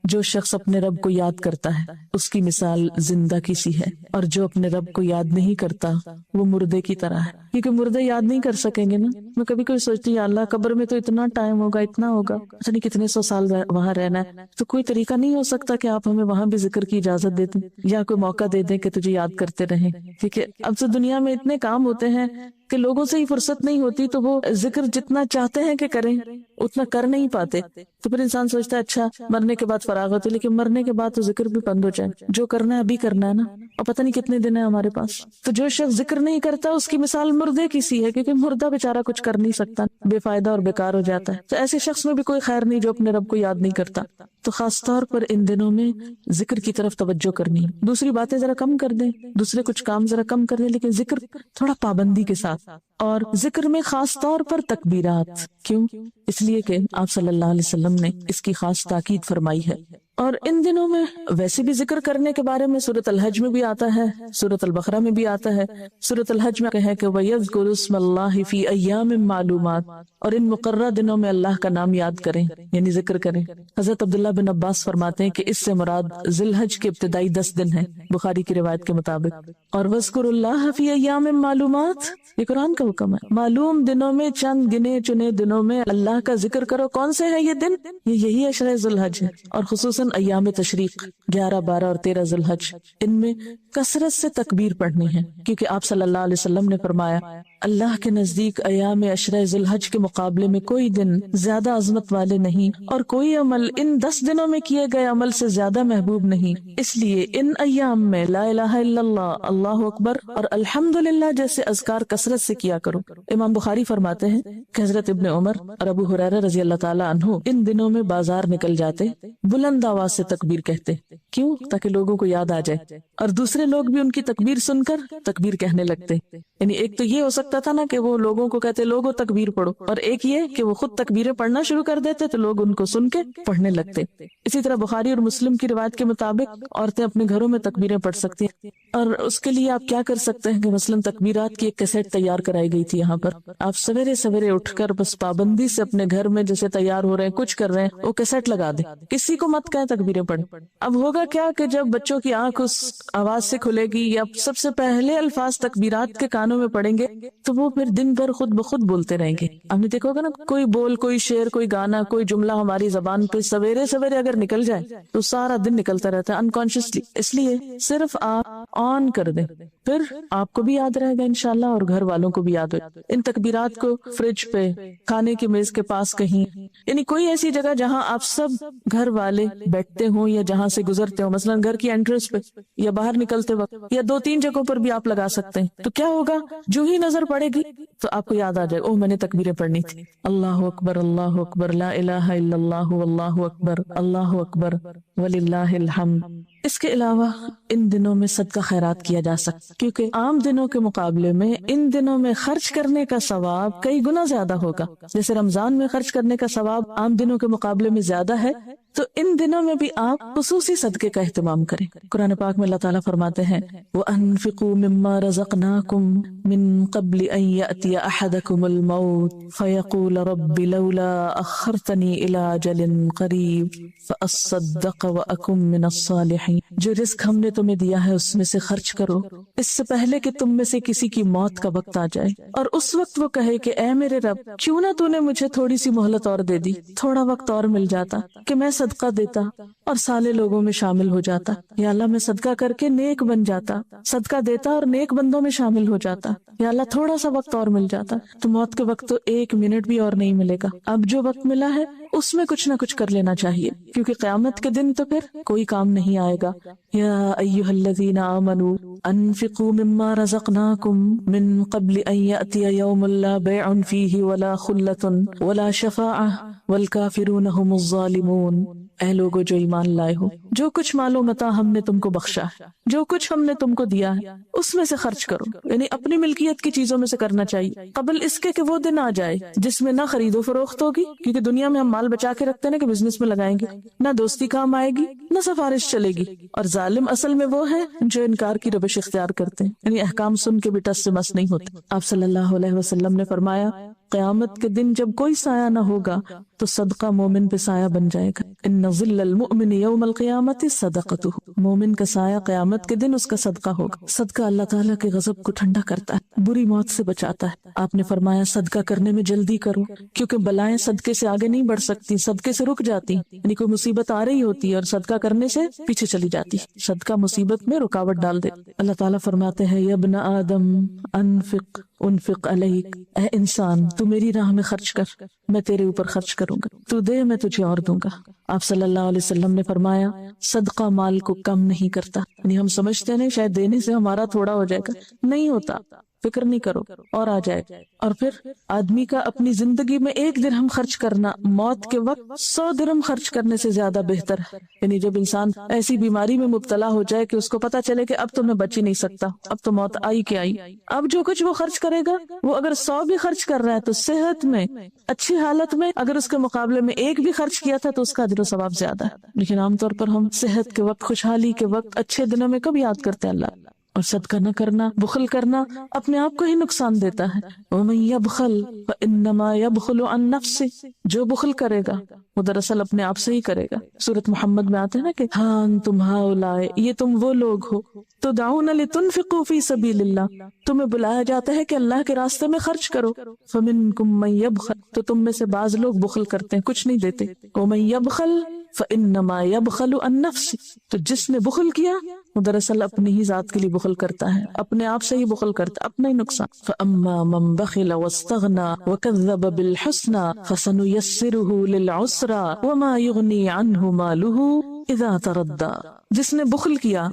جو شخص اپنے رب کو یاد کرتا ہے اس کی مثال زندہ کی سی ہے، اور جو اپنے رب کو یاد نہیں کرتا وہ مردے کی طرح ہے. کیونکہ مردے یاد نہیں کر سکیں گے نا. میں کبھی کبھی سوچتی ہوں اللہ قبر میں تو اتنا ٹائم ہوگا، اتنا ہوگا، اچھا نہیں کتنے سو سال وہاں رہنا ہے، تو کوئی طریقہ نہیں ہو سکتا کہ آپ ہمیں وہاں بھی ذکر کی اجازت دے دیں یا کوئی موقع دے دیں کہ تجھے یاد کرتے رہیں. کیونکہ اب تو دنیا میں اتنے کام ہوتے ہیں کہ لوگوں سے ہی فرصت نہیں ہوتی، تو وہ ذکر جتنا چاہتے ہیں کہ کریں اتنا کر نہیں پاتے. تو پھر انسان سوچتا ہے اچھا مرنے کے بعد فراغ ہوتی، لیکن مرنے کے بعد تو ذکر بھی بند ہو جائے. جو کرنا ہے ابھی کرنا ہے نا، اور پتہ نہیں کتنے دن ہے ہمارے پاس. تو جو شخص ذکر نہیں کرتا اس کی مثال مردے کی سی ہے، کیونکہ مردہ بیچارہ کچھ کر نہیں سکتا، بے فائدہ اور بیکار ہو جاتا ہے. تو ایسے شخص میں بھی کوئی خیر نہیں جو اپنے رب کو یاد نہیں کرتا. تو خاص طور پر ان دنوں میں ذکر کی طرف توجہ کرنی. دوسری باتیں ذرا کم کر دیں، دوسرے کچھ کام ذرا کم کر دیں، لیکن ذکر تھوڑا پابندی کے ساتھ. اور ذکر میں خاص طور پر تکبیرات. کیوں؟ اس لیے کہ آپ صلی اللہ علیہ وسلم نے اس کی خاص تاکید فرمائی ہے. اور ان دنوں میں ویسے بھی ذکر کرنے کے بارے میں سورۃ الحج میں بھی آتا ہے، سورۃ البقرہ میں بھی آتا ہے. سورۃ الحج میں ہے کہ وَيَذْكُرُ اسْمَ اللَّهِ فِي أَيَّامٍ مَّعْلُومَاتٍ، اور ان مقررہ دنوں میں اللہ کا نام یاد کریں، یعنی ذکر کریں. حضرت عبداللہ بن عباس فرماتے ہیں کہ اس سے مراد ذی الحج کے ابتدائی 10 دن ہیں بخاری کی روایت کے مطابق. اور وَاذْكُرُوا اللَّهَ فِي أَيَّامٍ مَّعْلُومَاتٍ، یہ قرآن کا حکم ہے. معلوم دنوں میں، چند گنے چنے دنوں میں اللہ کا ذکر کرو. کون سے ہیں یہ دن؟ یہی عشرہ ذی الحج ہے، اور خصوصاً ایام تشریق 11، 12 اور 13 ذی الحج. ان میں کثرت سے تکبیر پڑھنی ہے، کیونکہ آپ صلی اللہ علیہ وسلم نے فرمایا اللہ کے نزدیک ایام عشرہ ذی الحج کے مقابلے میں کوئی دن زیادہ عظمت والے نہیں، اور کوئی عمل ان 10 دنوں میں کیے گئے عمل سے زیادہ محبوب نہیں. اس لیے ان ایام میں لا الہ الا اللہ، اللہ اکبر اور الحمدللہ جیسے اذکار کثرت سے کیا کرو. امام بخاری فرماتے ہیں کہ حضرت ابن عمر اور ابو ہریرہ رضی اللہ تعالی عنہ ان دنوں میں بازار نکل جاتے، بلند آواز سے تکبیر کہتے. کیوں؟ تاکہ لوگوں کو یاد آ جائے اور دوسرے لوگ بھی ان کی تکبیر سن کر تکبیر کہنے لگتے. یعنی ایک تو یہ ہو سکتا تھا نا کہ وہ لوگوں کو کہتے لوگوں تکبیر پڑھو، اور ایک یہ کہ وہ خود تکبیریں پڑھنا شروع کر دیتے تو لوگ ان کو سن کے پڑھنے لگتے. اسی طرح بخاری اور مسلم کی روایت کے مطابق عورتیں اپنے گھروں میں تکبیریں پڑھ سکتی ہیں، اور اس کے لیے آپ کیا کر سکتے ہیں کہ مثلاً تکبیرات کی ایک کیسٹ تیار کرائی گئی تھی. یہاں پر آپ سویرے سویرے اٹھ کر بس پابندی سے اپنے گھر میں جیسے تیار ہو رہے ہیں، کچھ کر رہے ہیں، وہ کیسٹ لگا دیں، کسی کو مت کہیں تکبیریں پڑھیں. اب ہوگا کیا کہ جب بچوں کی آنکھ اس آواز سے کھلے گی یا سب سے پہلے الفاظ تکبیرات کے کانوں میں پڑیں گے تو وہ پھر دن بھر خود بخود بولتے رہیں گے. ہم نے دیکھا ہوگا نا کوئی بول، کوئی شعر، کوئی گانا، کوئی جملہ ہماری زبان پہ سویرے سویرے اگر نکل جائے تو سارا دن نکلتا رہتا ہے انکانشیسلی. اس لیے صرف آپ آن کر دیں، پھر آپ کو بھی یاد رہے گا انشاءاللہ اور گھر والوں کو بھی یاد ہو. ان تکبیرات کو فریج پہ، کھانے کی میز کے پاس کہیں، یعنی کوئی ایسی جگہ جہاں آپ سب گھر والے بیٹھتے ہوں یا جہاں سے گزرتے ہوں، مثلا گھر کی انٹرنس پہ یا باہر نکلتے وقت یا 2-3 جگہوں پر بھی آپ لگا سکتے ہیں. تو کیا ہوگا، جو ہی نظر پڑے گی تو آپ کو یاد آ جائے اوہ میں نے تکبیریں پڑھنی تھی. اللہ اکبر، اللہ اکبر، لا الہ الا اللہ، واللہ اکبر، اللہ اکبر وللہ الحمد. اس کے علاوہ ان دنوں میں صدقہ خیرات کیا جا سکتا، کیونکہ عام دنوں کے مقابلے میں ان دنوں میں خرچ کرنے کا ثواب کئی گنا زیادہ ہوگا. جیسے رمضان میں خرچ کرنے کا ثواب عام دنوں کے مقابلے میں زیادہ ہے، تو ان دنوں میں بھی آپ خصوصی صدقے کا اہتمام کریں. قرآن پاک میں اللہ تعالیٰ فرماتے ہیں وَأَنفِقُوا مِمَّا رَزَقْنَاكُمْ مِن قَبْلِ أَن يَأْتِيَ أَحَدَكُمُ الْمَوْتُ فَيَقُولَ رَبِّ لَوْلَا أَخَّرْتَنِي إِلَى أَجَلٍ قَرِيبٍ فَأَصَّدَّقَ وَأَكُن مِّنَ الصَّالِحِينَ. جو رزق ہم نے تمہیں دیا ہے اس میں سے خرچ کرو اس سے پہلے کہ تم میں سے کسی کی موت کا وقت آ جائے، اور اس وقت وہ کہے کہ اے میرے رب کیوں نہ تو نے مجھے تھوڑی سی مہلت اور دے دی، تھوڑا وقت اور مل جاتا کہ میں صدقہ دیتا اور سالے لوگوں میں شامل ہو جاتا. یا اللہ میں صدقہ کر کے نیک بن جاتا، صدقہ دیتا اور نیک بندوں میں شامل ہو جاتا. یا اللہ تھوڑا سا وقت اور مل جاتا. تو موت کے وقت تو 1 منٹ بھی اور نہیں ملے گا. اب جو وقت ملا ہے اس میں کچھ نہ کچھ کر لینا چاہیے، کیونکہ قیامت کے دن تو پھر کوئی کام نہیں آئے گا. یا ایھا الذین آمنوا انفقوا مما رزقناکم من قبل ان یأتی یوم لا بیع فیہ ولا خلۃ ولا شفاعہ والکافرون هم الظالمون. اے لوگو جو ایمان لائے ہو، جو کچھ مال و متاع ہم نے تم کو بخشا ہے، جو کچھ ہم نے تم کو دیا ہے اس میں سے خرچ کرو، یعنی اپنی ملکیت کی چیزوں میں سے کرنا چاہیے قبل اس کے کہ وہ دن آ جائے جس میں نہ خرید و فروخت ہوگی، کیونکہ دنیا میں ہم مال بچا کے رکھتے ہیں کہ بزنس میں لگائیں گے، نہ دوستی کام آئے گی نہ سفارش چلے گی. اور ظالم اصل میں وہ ہے جو انکار کی روش اختیار کرتے ہیں، یعنی احکام سن کے بھی ٹس سے مس نہیں ہوتے. آپ صلی اللہ علیہ وسلم نے فرمایا قیامت کے دن جب کوئی سایہ نہ ہوگا تو صدقہ مومن پہ سایہ بن جائے گا. ان ظل المؤمن یوم القیامت صدقتہ، مومن کا سایہ قیامت کے دن اس کا صدقہ ہوگا. صدقہ اللہ تعالیٰ کے غضب کو ٹھنڈا کرتا ہے، بری موت سے بچاتا ہے. آپ نے فرمایا صدقہ کرنے میں جلدی کرو، کیونکہ بلائیں صدقے سے آگے نہیں بڑھ سکتی، صدقے سے رک جاتی. یعنی کوئی مصیبت آ رہی ہوتی ہے اور صدقہ کرنے سے پیچھے چلی جاتی، صدقہ مصیبت میں رکاوٹ ڈال دے. اللہ تعالیٰ فرماتے ہیں یا ابن آدم انفق انفق علیک، اے انسان تو میری راہ میں خرچ کر، میں تیرے اوپر خرچ کروں گا، تو دے میں تجھے اور دوں گا. آپ صلی اللہ علیہ وسلم نے فرمایا صدقہ مال کو کم نہیں کرتا. یعنی ہم سمجھتے ہیں شاید دینے سے ہمارا تھوڑا ہو جائے گا، نہیں ہوتا، فکر نہیں کرو اور آ جائے. اور پھر آدمی کا اپنی زندگی میں 1 درہم خرچ کرنا موت کے وقت 100 درہم خرچ کرنے سے زیادہ بہتر ہے. یعنی جب انسان ایسی بیماری میں مبتلا ہو جائے کہ اس کو پتا چلے کہ اب تو میں بچ ہی نہیں سکتا، اب تو موت آئی کہ آئی، اب جو کچھ وہ خرچ کرے گا وہ اگر 100 بھی خرچ کر رہا ہے تو صحت میں اچھی حالت میں اگر اس کے مقابلے میں 1 بھی خرچ کیا تھا تو اس کا اجر و ثواب زیادہ ہے. لیکن عام طور پر ہم صحت کے وقت، خوشحالی کے وقت، اچھے دنوں میں کب یاد کرتے ہیں اللہ؟ اور صدقہ نہ کرنا، بخل کرنا اپنے آپ کو ہی نقصان دیتا ہے. وَمَن يَبْخَلْ فَإِنَّمَا يَبْخَلُ عَن نَفْسِهِ، جو بخل کرے گا وہ دراصل اپنے آپ سے ہی کرے گا. سورۃ محمد میں آتے ہیں نا کہ ہاں انتم ہؤلاء، یہ تم وہ لوگ ہو تدعون لتنفقوا فی سبیل اللہ، تمہیں بلایا جاتا ہے کہ اللہ کے راستے میں خرچ کرو. فمنکم من یبخل، تو تم میں سے بعض لوگ بخل کرتے ہیں، کچھ نہیں دیتے. ومن یبخل فإنما يبخل عن نفسه، تو جس نے بخل کیا وہ دراصل اپنی ہی ذات کے لیے بخل کرتا ہے، اپنے آپ سے ہی بخل کرتا ہے، اپنا ہی نقصان. فأما من بخل واستغنى وكذب بالحسنى فسنيسره للعسرى وما يغني عنه ماله اذا تردى. جس نے بخل کیا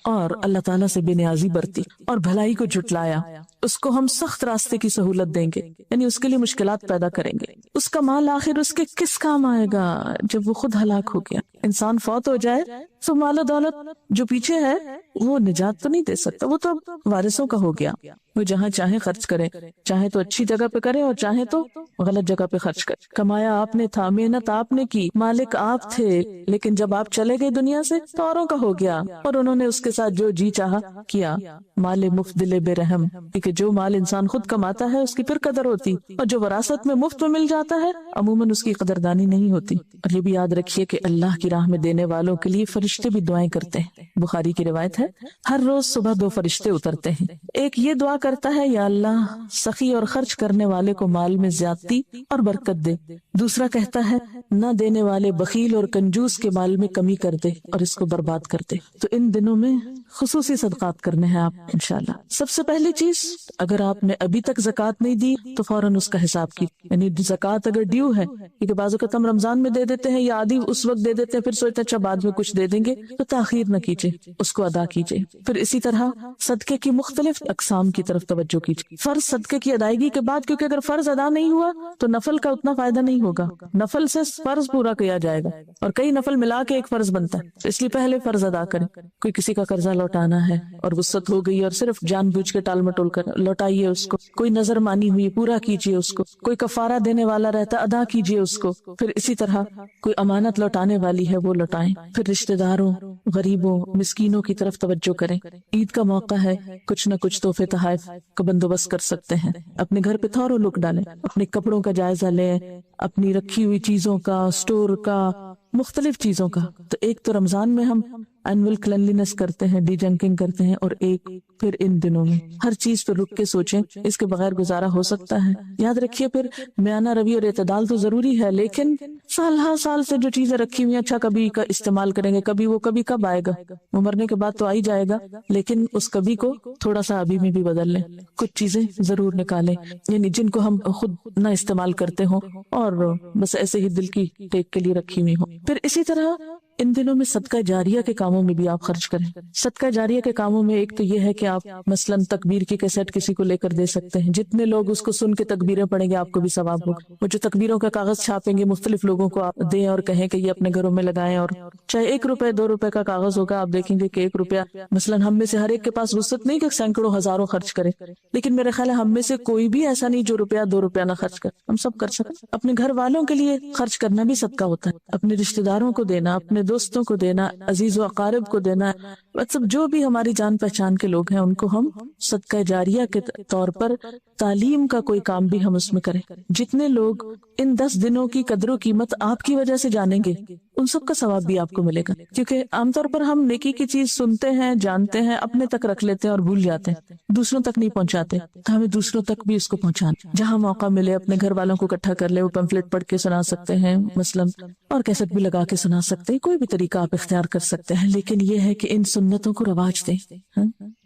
اور اللہ تعالیٰ سے بے نیازی برتی اور بھلائی کو جھٹلایا، اس کو ہم سخت راستے کی سہولت دیں گے، یعنی اس کے لیے مشکلات پیدا کریں گے. اس کا مال آخر اس کے کس کام آئے گا جب وہ خود ہلاک ہو گیا؟ انسان فوت ہو جائے تو مال و دولت جو پیچھے ہے وہ نجات تو نہیں دے سکتا، وہ تو اب وارثوں کا ہو گیا. وہ جہاں چاہے خرچ کرے، چاہے تو اچھی جگہ پہ کرے اور چاہے تو غلط جگہ پہ خرچ کرے. کمایا آپ نے تھا، محنت آپ نے کی، مالک آپ تھے، لیکن جب آپ چلے گئے دنیا سے تو اوروں کا ہو گیا اور انہوں نے اس کے ساتھ جو جی چاہا کیا. مال مفت دل بے رحم، کیونکہ جو مال انسان خود کماتا ہے اس کی پھر قدر ہوتی، اور جو وراثت میں مفت میں مل جاتا ہے عموماً اس کی قدردانی نہیں ہوتی. اور یہ بھی یاد رکھیے کہ اللہ کی راہ میں دینے والوں کے لیے فرشتے بھی دعائیں کرتے ہیں. بخاری کی روایت ہے ہر روز صبح 2 فرشتے اترتے ہیں. ایک یہ دعا کرتا ہے یا اللہ سخی اور خرچ کرنے والے کو مال میں زیادتی اور برکت دے. دوسرا کہتا ہے نہ دینے والے بخیل اور کنجوس کے مال میں کمی کر دے اور اس کو برباد کر دے. تو ان دنوں میں خصوصی صدقات کرنے ہیں آپ انشاءاللہ. سب سے پہلی چیز، اگر آپ نے ابھی تک زکوٰۃ نہیں دی تو فوراً اس کا حساب کی، یعنی زکوٰۃ اگر ڈیو ہے، کیونکہ بعض اوقات ہم رمضان میں دے دیتے ہیں یا آدھی اس وقت دے دیتے ہیں، پھر سوچتے ہیں اچھا بعد میں کچھ دے دیں گے، تو تاخیر نہ کیجیے، اس کو ادا کیجیے. پھر اسی طرح صدقے کی مختلف اقسام کی طرف توجہ کیجیے. فرض صدقے کی ادائیگی کے بعد، کیونکہ اگر فرض ادا نہیں ہوا تو نفل کا اتنا فائدہ نہیں ہوگا، نفل سے فرض پورا کیا جائے گا اور کئی نفل ملا کے ایک فرض بنتا ہے، اس لیے پہلے فرض ادا کریں. کوئی کسی کا قرضہ لوٹانا ہے اور وسعت ہو گئی اور صرف جان بوجھ کے ٹال مٹول کر لوٹائیے اس کو. کوئی نظر مانی ہوئی پورا کیجیے اس کو. کوئی کفارہ دینے والا رہتا ادا کیجیے اس کو. پھر اسی طرح کوئی امانت لوٹانے والی ہے وہ لوٹائیں. پھر رشتہ داروں، غریبوں، مسکینوں کی طرف توجہ کریں. عید کا موقع ہے، کچھ نہ کچھ تحفے تحائف کا بندوبست کر سکتے ہیں. اپنے گھر پہ تھوڑا لک ڈالیں، اپنے کپڑوں کا جائزہ لیں، اپنی رکھی ہوئی چیزوں کا، اسٹور کا، مختلف چیزوں کا. تو ایک تو رمضان میں ہم اینول کلینلینس کرتے ہیں، ڈی جنکنگ کرتے ہیں، اور ایک پھر ان دنوں میں ہر چیز پہ رک کے سوچیں اس کے بغیر گزارا ہو سکتا ہے. یاد رکھیے پھر میانہ روی اور اعتدال تو ضروری ہے، لیکن سال ہر سال سے جو چیزیں رکھی ہوئی ہیں، اچھا کبھی کا استعمال کریں گے، کبھی وہ کبھی کب آئے گا، وہ مرنے کے بعد تو آ ہی جائے گا، لیکن اس کبھی کو تھوڑا سا ابھی میں بھی بدل لیں. کچھ چیزیں ضرور نکالیں، یعنی جن کو ہم خود نہ استعمال کرتے ہوں اور بس ایسے ہی دل کی ٹیک کے لیے رکھی ہوئی ہوں. پھر اسی طرح ان دنوں میں صدقہ جاریہ کے کاموں میں بھی آپ خرچ کریں. صدقہ جاریہ کے کاموں میں ایک تو یہ ہے کہ آپ مثلاً تکبیر کی کیسٹ کسی کو لے کر دے سکتے ہیں. جتنے لوگ اس کو سن کے تکبیریں پڑھیں گے آپ کو بھی ثواب ہوگا. وہ جو تکبیروں کا کاغذ چھاپیں گے مختلف لوگوں کو آپ دیں اور کہیں کہ یہ اپنے گھروں میں لگائیں، اور چاہے 1 روپے 2 روپے کا کاغذ ہوگا، آپ دیکھیں گے کہ 1 روپیہ مثلاً ہم میں سے ہر ایک کے پاس وسعت نہیں کہ سینکڑوں ہزاروں خرچ کرے، لیکن میرے خیال ہے ہم میں سے کوئی بھی ایسا نہیں جو 1 روپیہ 2 روپیہ نہ خرچ کرے. ہم سب کر سکیں. اپنے گھر والوں کے لیے خرچ کرنا بھی صدقہ ہوتا ہے. اپنے رشتہ داروں کو دینا، اپنے دوستوں کو دینا، عزیز و اقارب کو دینا، مطلب جو بھی ہماری جان پہچان کے لوگ ہیں ان کو ہم صدقہ جاریہ کے طور پر تعلیم کا کوئی کام بھی ہم اس میں کریں. جتنے لوگ ان 10 دنوں کی قدر و قیمت آپ کی وجہ سے جانیں گے ان سب کا ثواب بھی آپ کو ملے گا. کیونکہ عام طور پر ہم نیکی کی چیز سنتے ہیں، جانتے ہیں، اپنے تک رکھ لیتے ہیں اور بھول جاتے ہیں، دوسروں تک نہیں پہنچاتے. تو ہمیں دوسروں تک بھی اس کو پہنچانا. جہاں موقع ملے اپنے گھر والوں کو اکٹھا کر لے، وہ پمفلٹ پڑھ کے سنا سکتے ہیں مثلاً، اور کیسٹ بھی لگا کے سنا سکتے ہیں. کوئی بھی طریقہ آپ اختیار کر سکتے ہیں، لیکن یہ ہے کہ ان سنتوں کو رواج دیں،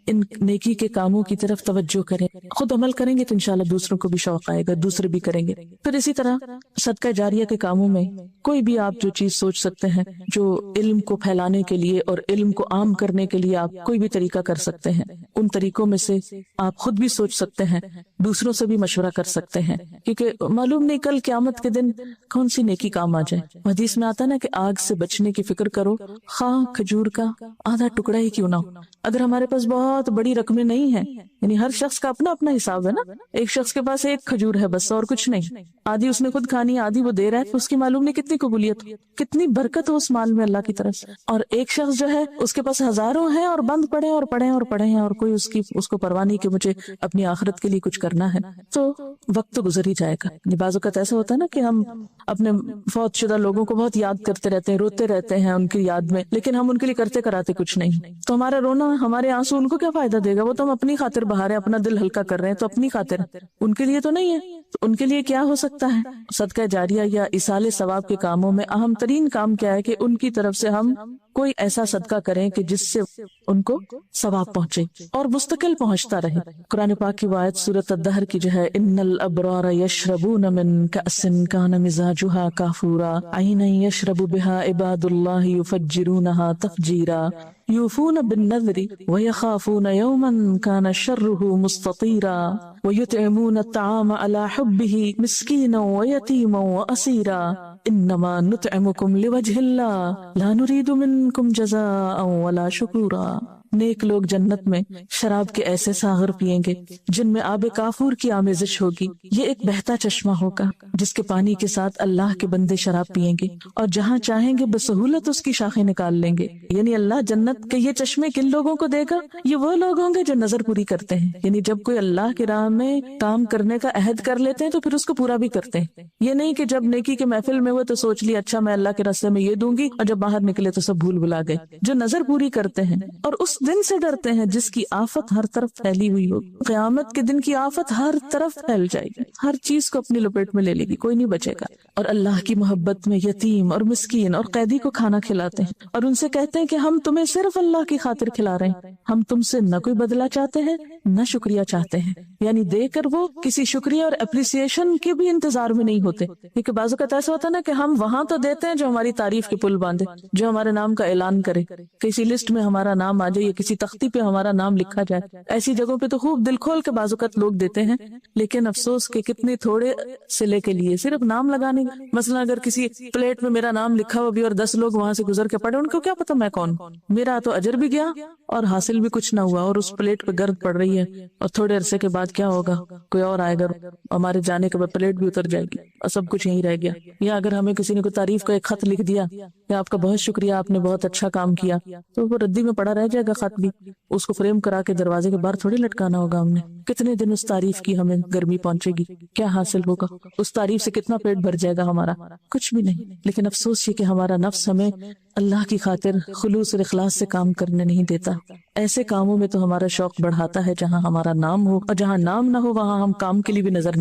ان نیکی کے کاموں کی طرف توجہ کریں. خود عمل کریں گے تو انشاءاللہ دوسروں کو بھی شوق آئے گا، دوسرے بھی کریں گے. پھر اسی طرح صدقہ جاریہ کے کاموں میں کوئی بھی آپ جو چیز سوچ سکتے ہیں جو علم کو پھیلانے کے لیے اور علم کو عام کرنے کے لیے آپ کوئی بھی طریقہ کر سکتے ہیں. ان طریقوں میں سے آپ خود بھی سوچ سکتے ہیں، دوسروں سے بھی مشورہ کر سکتے ہیں، کیونکہ معلوم نہیں کل قیامت کے دن کون سی نیکی کام آ جائے. حدیث میں آتا نا کہ آگ سے بچنے کی فکر کرو، خواہ کھجور کا آدھا ٹکڑا ہی کیوں نہ ہو. اگر ہمارے پاس بہت بڑی رقمیں نہیں ہیں، یعنی ہر شخص کا اپنا اپنا حساب ہے نا، ایک شخص کے پاس 1 کھجور ہے بس اور کچھ نہیں، آدھی اس نے خود کھانی، آدھی وہ دے رہا ہے، اس کی معلوم نہیں کتنی قبولیت، کتنی برکت ہو اس مال میں اللہ کی طرف سے. اور ایک شخص جو ہے اس کے پاس ہزاروں ہیں اور بند پڑے اور پڑے اور پڑے ہیں، اور کوئی اس کو پرواہ نہیں کہ مجھے اپنی آخرت کے لیے کچھ کرنا ہے. تو وقت تو گزر ہی جائے گا. بعض اوقات ایسا ہوتا ہے نا کہ ہم اپنے فوت شدہ لوگوں کو بہت یاد کرتے رہتے ہیں، روتے رہتے ہیں ان کی یاد میں، لیکن ہم ان کے لیے کرتے کراتے کچھ نہیں. تو ہمارا رونا، ہمارے آنسو ان کو کیا فائدہ دے گا؟ وہ تو ہم اپنی خاطر بہا رہے ہیں، اپنا دل ہلکا کر رہے ہیں، تو اپنی خاطر، ان کے لیے تو نہیں ہے. تو ان کے لیے کیا ہو سکتا ہے؟ صدقہ جاریہ یا ایصال ثواب کے کاموں میں اہم ترین کام کیا ہے کہ ان کی طرف سے ہم کوئی ایسا صدقہ کریں کہ جس سے ان کو ثواب پہنچے اور مستقل پہنچتا رہے. قرآن پاک کی آیت سورۃ الدہر کی جو ہے، ان الابرار یشربون من کأس کان مزاجها کافورا عینا یشرب بها عباد اللہ یفجرونها تفجیرا یوفون بالنذر ویخافون یوما کان شرہ مستطیرا ویطعمون الطعام علی حبہ مسکینا ویتیما واسیرا انما نطعمکم لوجہ اللہ لا نرید منکم جزاء ولا شکورا. نیک لوگ جنت میں شراب کے ایسے ساغر پیئیں گے جن میں آب کافور کی آمیزش ہوگی. یہ ایک بہتا چشمہ ہوگا جس کے پانی کے ساتھ اللہ کے بندے شراب پیئیں گے اور جہاں چاہیں گے بسہولت اس کی شاخیں نکال لیں گے. یعنی اللہ جنت کے یہ چشمے کن لوگوں کو دے گا؟ یہ وہ لوگ ہوں گے جو نظر پوری کرتے ہیں. یعنی جب کوئی اللہ کی راہ میں کام کرنے کا عہد کر لیتے ہیں تو پھر اس کو پورا بھی کرتے ہیں. یہ نہیں کہ جب نیکی کے محفل میں ہوئے تو سوچ لی اچھا میں اللہ کے راستے میں یہ دوں گی اور جب باہر نکلے تو سب بھول بھلا گئے. جو نظر پوری کرتے ہیں اور اس دن سے ڈرتے ہیں جس کی آفت ہر طرف پھیلی ہوئی ہو. قیامت کے دن کی آفت ہر طرف پھیل جائے گی, ہر چیز کو اپنی لپیٹ میں لے لے گی, کوئی نہیں بچے گا. اور اللہ کی محبت میں یتیم اور مسکین اور قیدی کو کھانا کھلاتے ہیں اور ان سے کہتے ہیں کہ ہم تمہیں صرف اللہ کی خاطر کھلا رہے ہیں, ہم تم سے نہ کوئی بدلہ چاہتے ہیں نہ شکریہ چاہتے ہیں. یعنی دے کر وہ کسی شکریہ اور اپریسیشن کے بھی انتظار میں نہیں ہوتے, کیونکہ بعض اوقات ایسا ہوتا ہے نا کہ ہم وہاں تو دیتے ہیں جو ہماری تعریف کے پل باندھے, جو ہمارے نام کا اعلان کرے, کسی لسٹ میں ہمارا نام آ جائے, کسی تختی پہ ہمارا نام لکھا جائے. ایسی جگہوں پہ تو خوب دل کھول کے بعض اوقات لوگ دیتے ہیں, لیکن افسوس کہ کتنے تھوڑے صلے کے لیے صرف نام لگانے. مثلا اگر کسی پلیٹ میں میرا نام لکھا ہوا بھی اور 10 لوگ وہاں سے گزر کے پڑے, ان کو کیا پتا میں کون, میرا تو اجر بھی گیا اور حاصل بھی کچھ نہ ہوا, اور اس پلیٹ پہ گرد پڑ رہی ہے, اور تھوڑے عرصے کے بعد کیا ہوگا, کوئی اور آئے گا, ہمارے جانے کے بعد پلیٹ بھی اتر جائے گی اور سب کچھ یہیں رہ گیا. یا اگر ہمیں کسی نے کوئی تعریف کا ایک خط لکھ دیا کہ آپ کا بہت شکریہ, آپ نے بہت اچھا کام کیا, تو وہ ردی میں پڑا رہ جائے گا خط بھی, اس کو فریم کرا کے دروازے کے باہر تھوڑی لٹکانا ہوگا ہم نے. کتنے دن اس تعریف کی ہمیں گرمی پہنچے گی, کیا حاصل ہوگا, اس تعریف سے کتنا پیٹ بھر جائے گا ہمارا, کچھ بھی نہیں. لیکن افسوس یہ کہ ہمارا نفس ہمیں اللہ کی خاطر خلوص اور اخلاص سے کام کرنے نہیں دیتا. ایسے کاموں میں تو ہمارا شوق بڑھاتا ہے جہاں ہمارا نام ہو, اور جہاں نام نہ ہو وہاں ہم کام کے لیے بھی نظر نہیں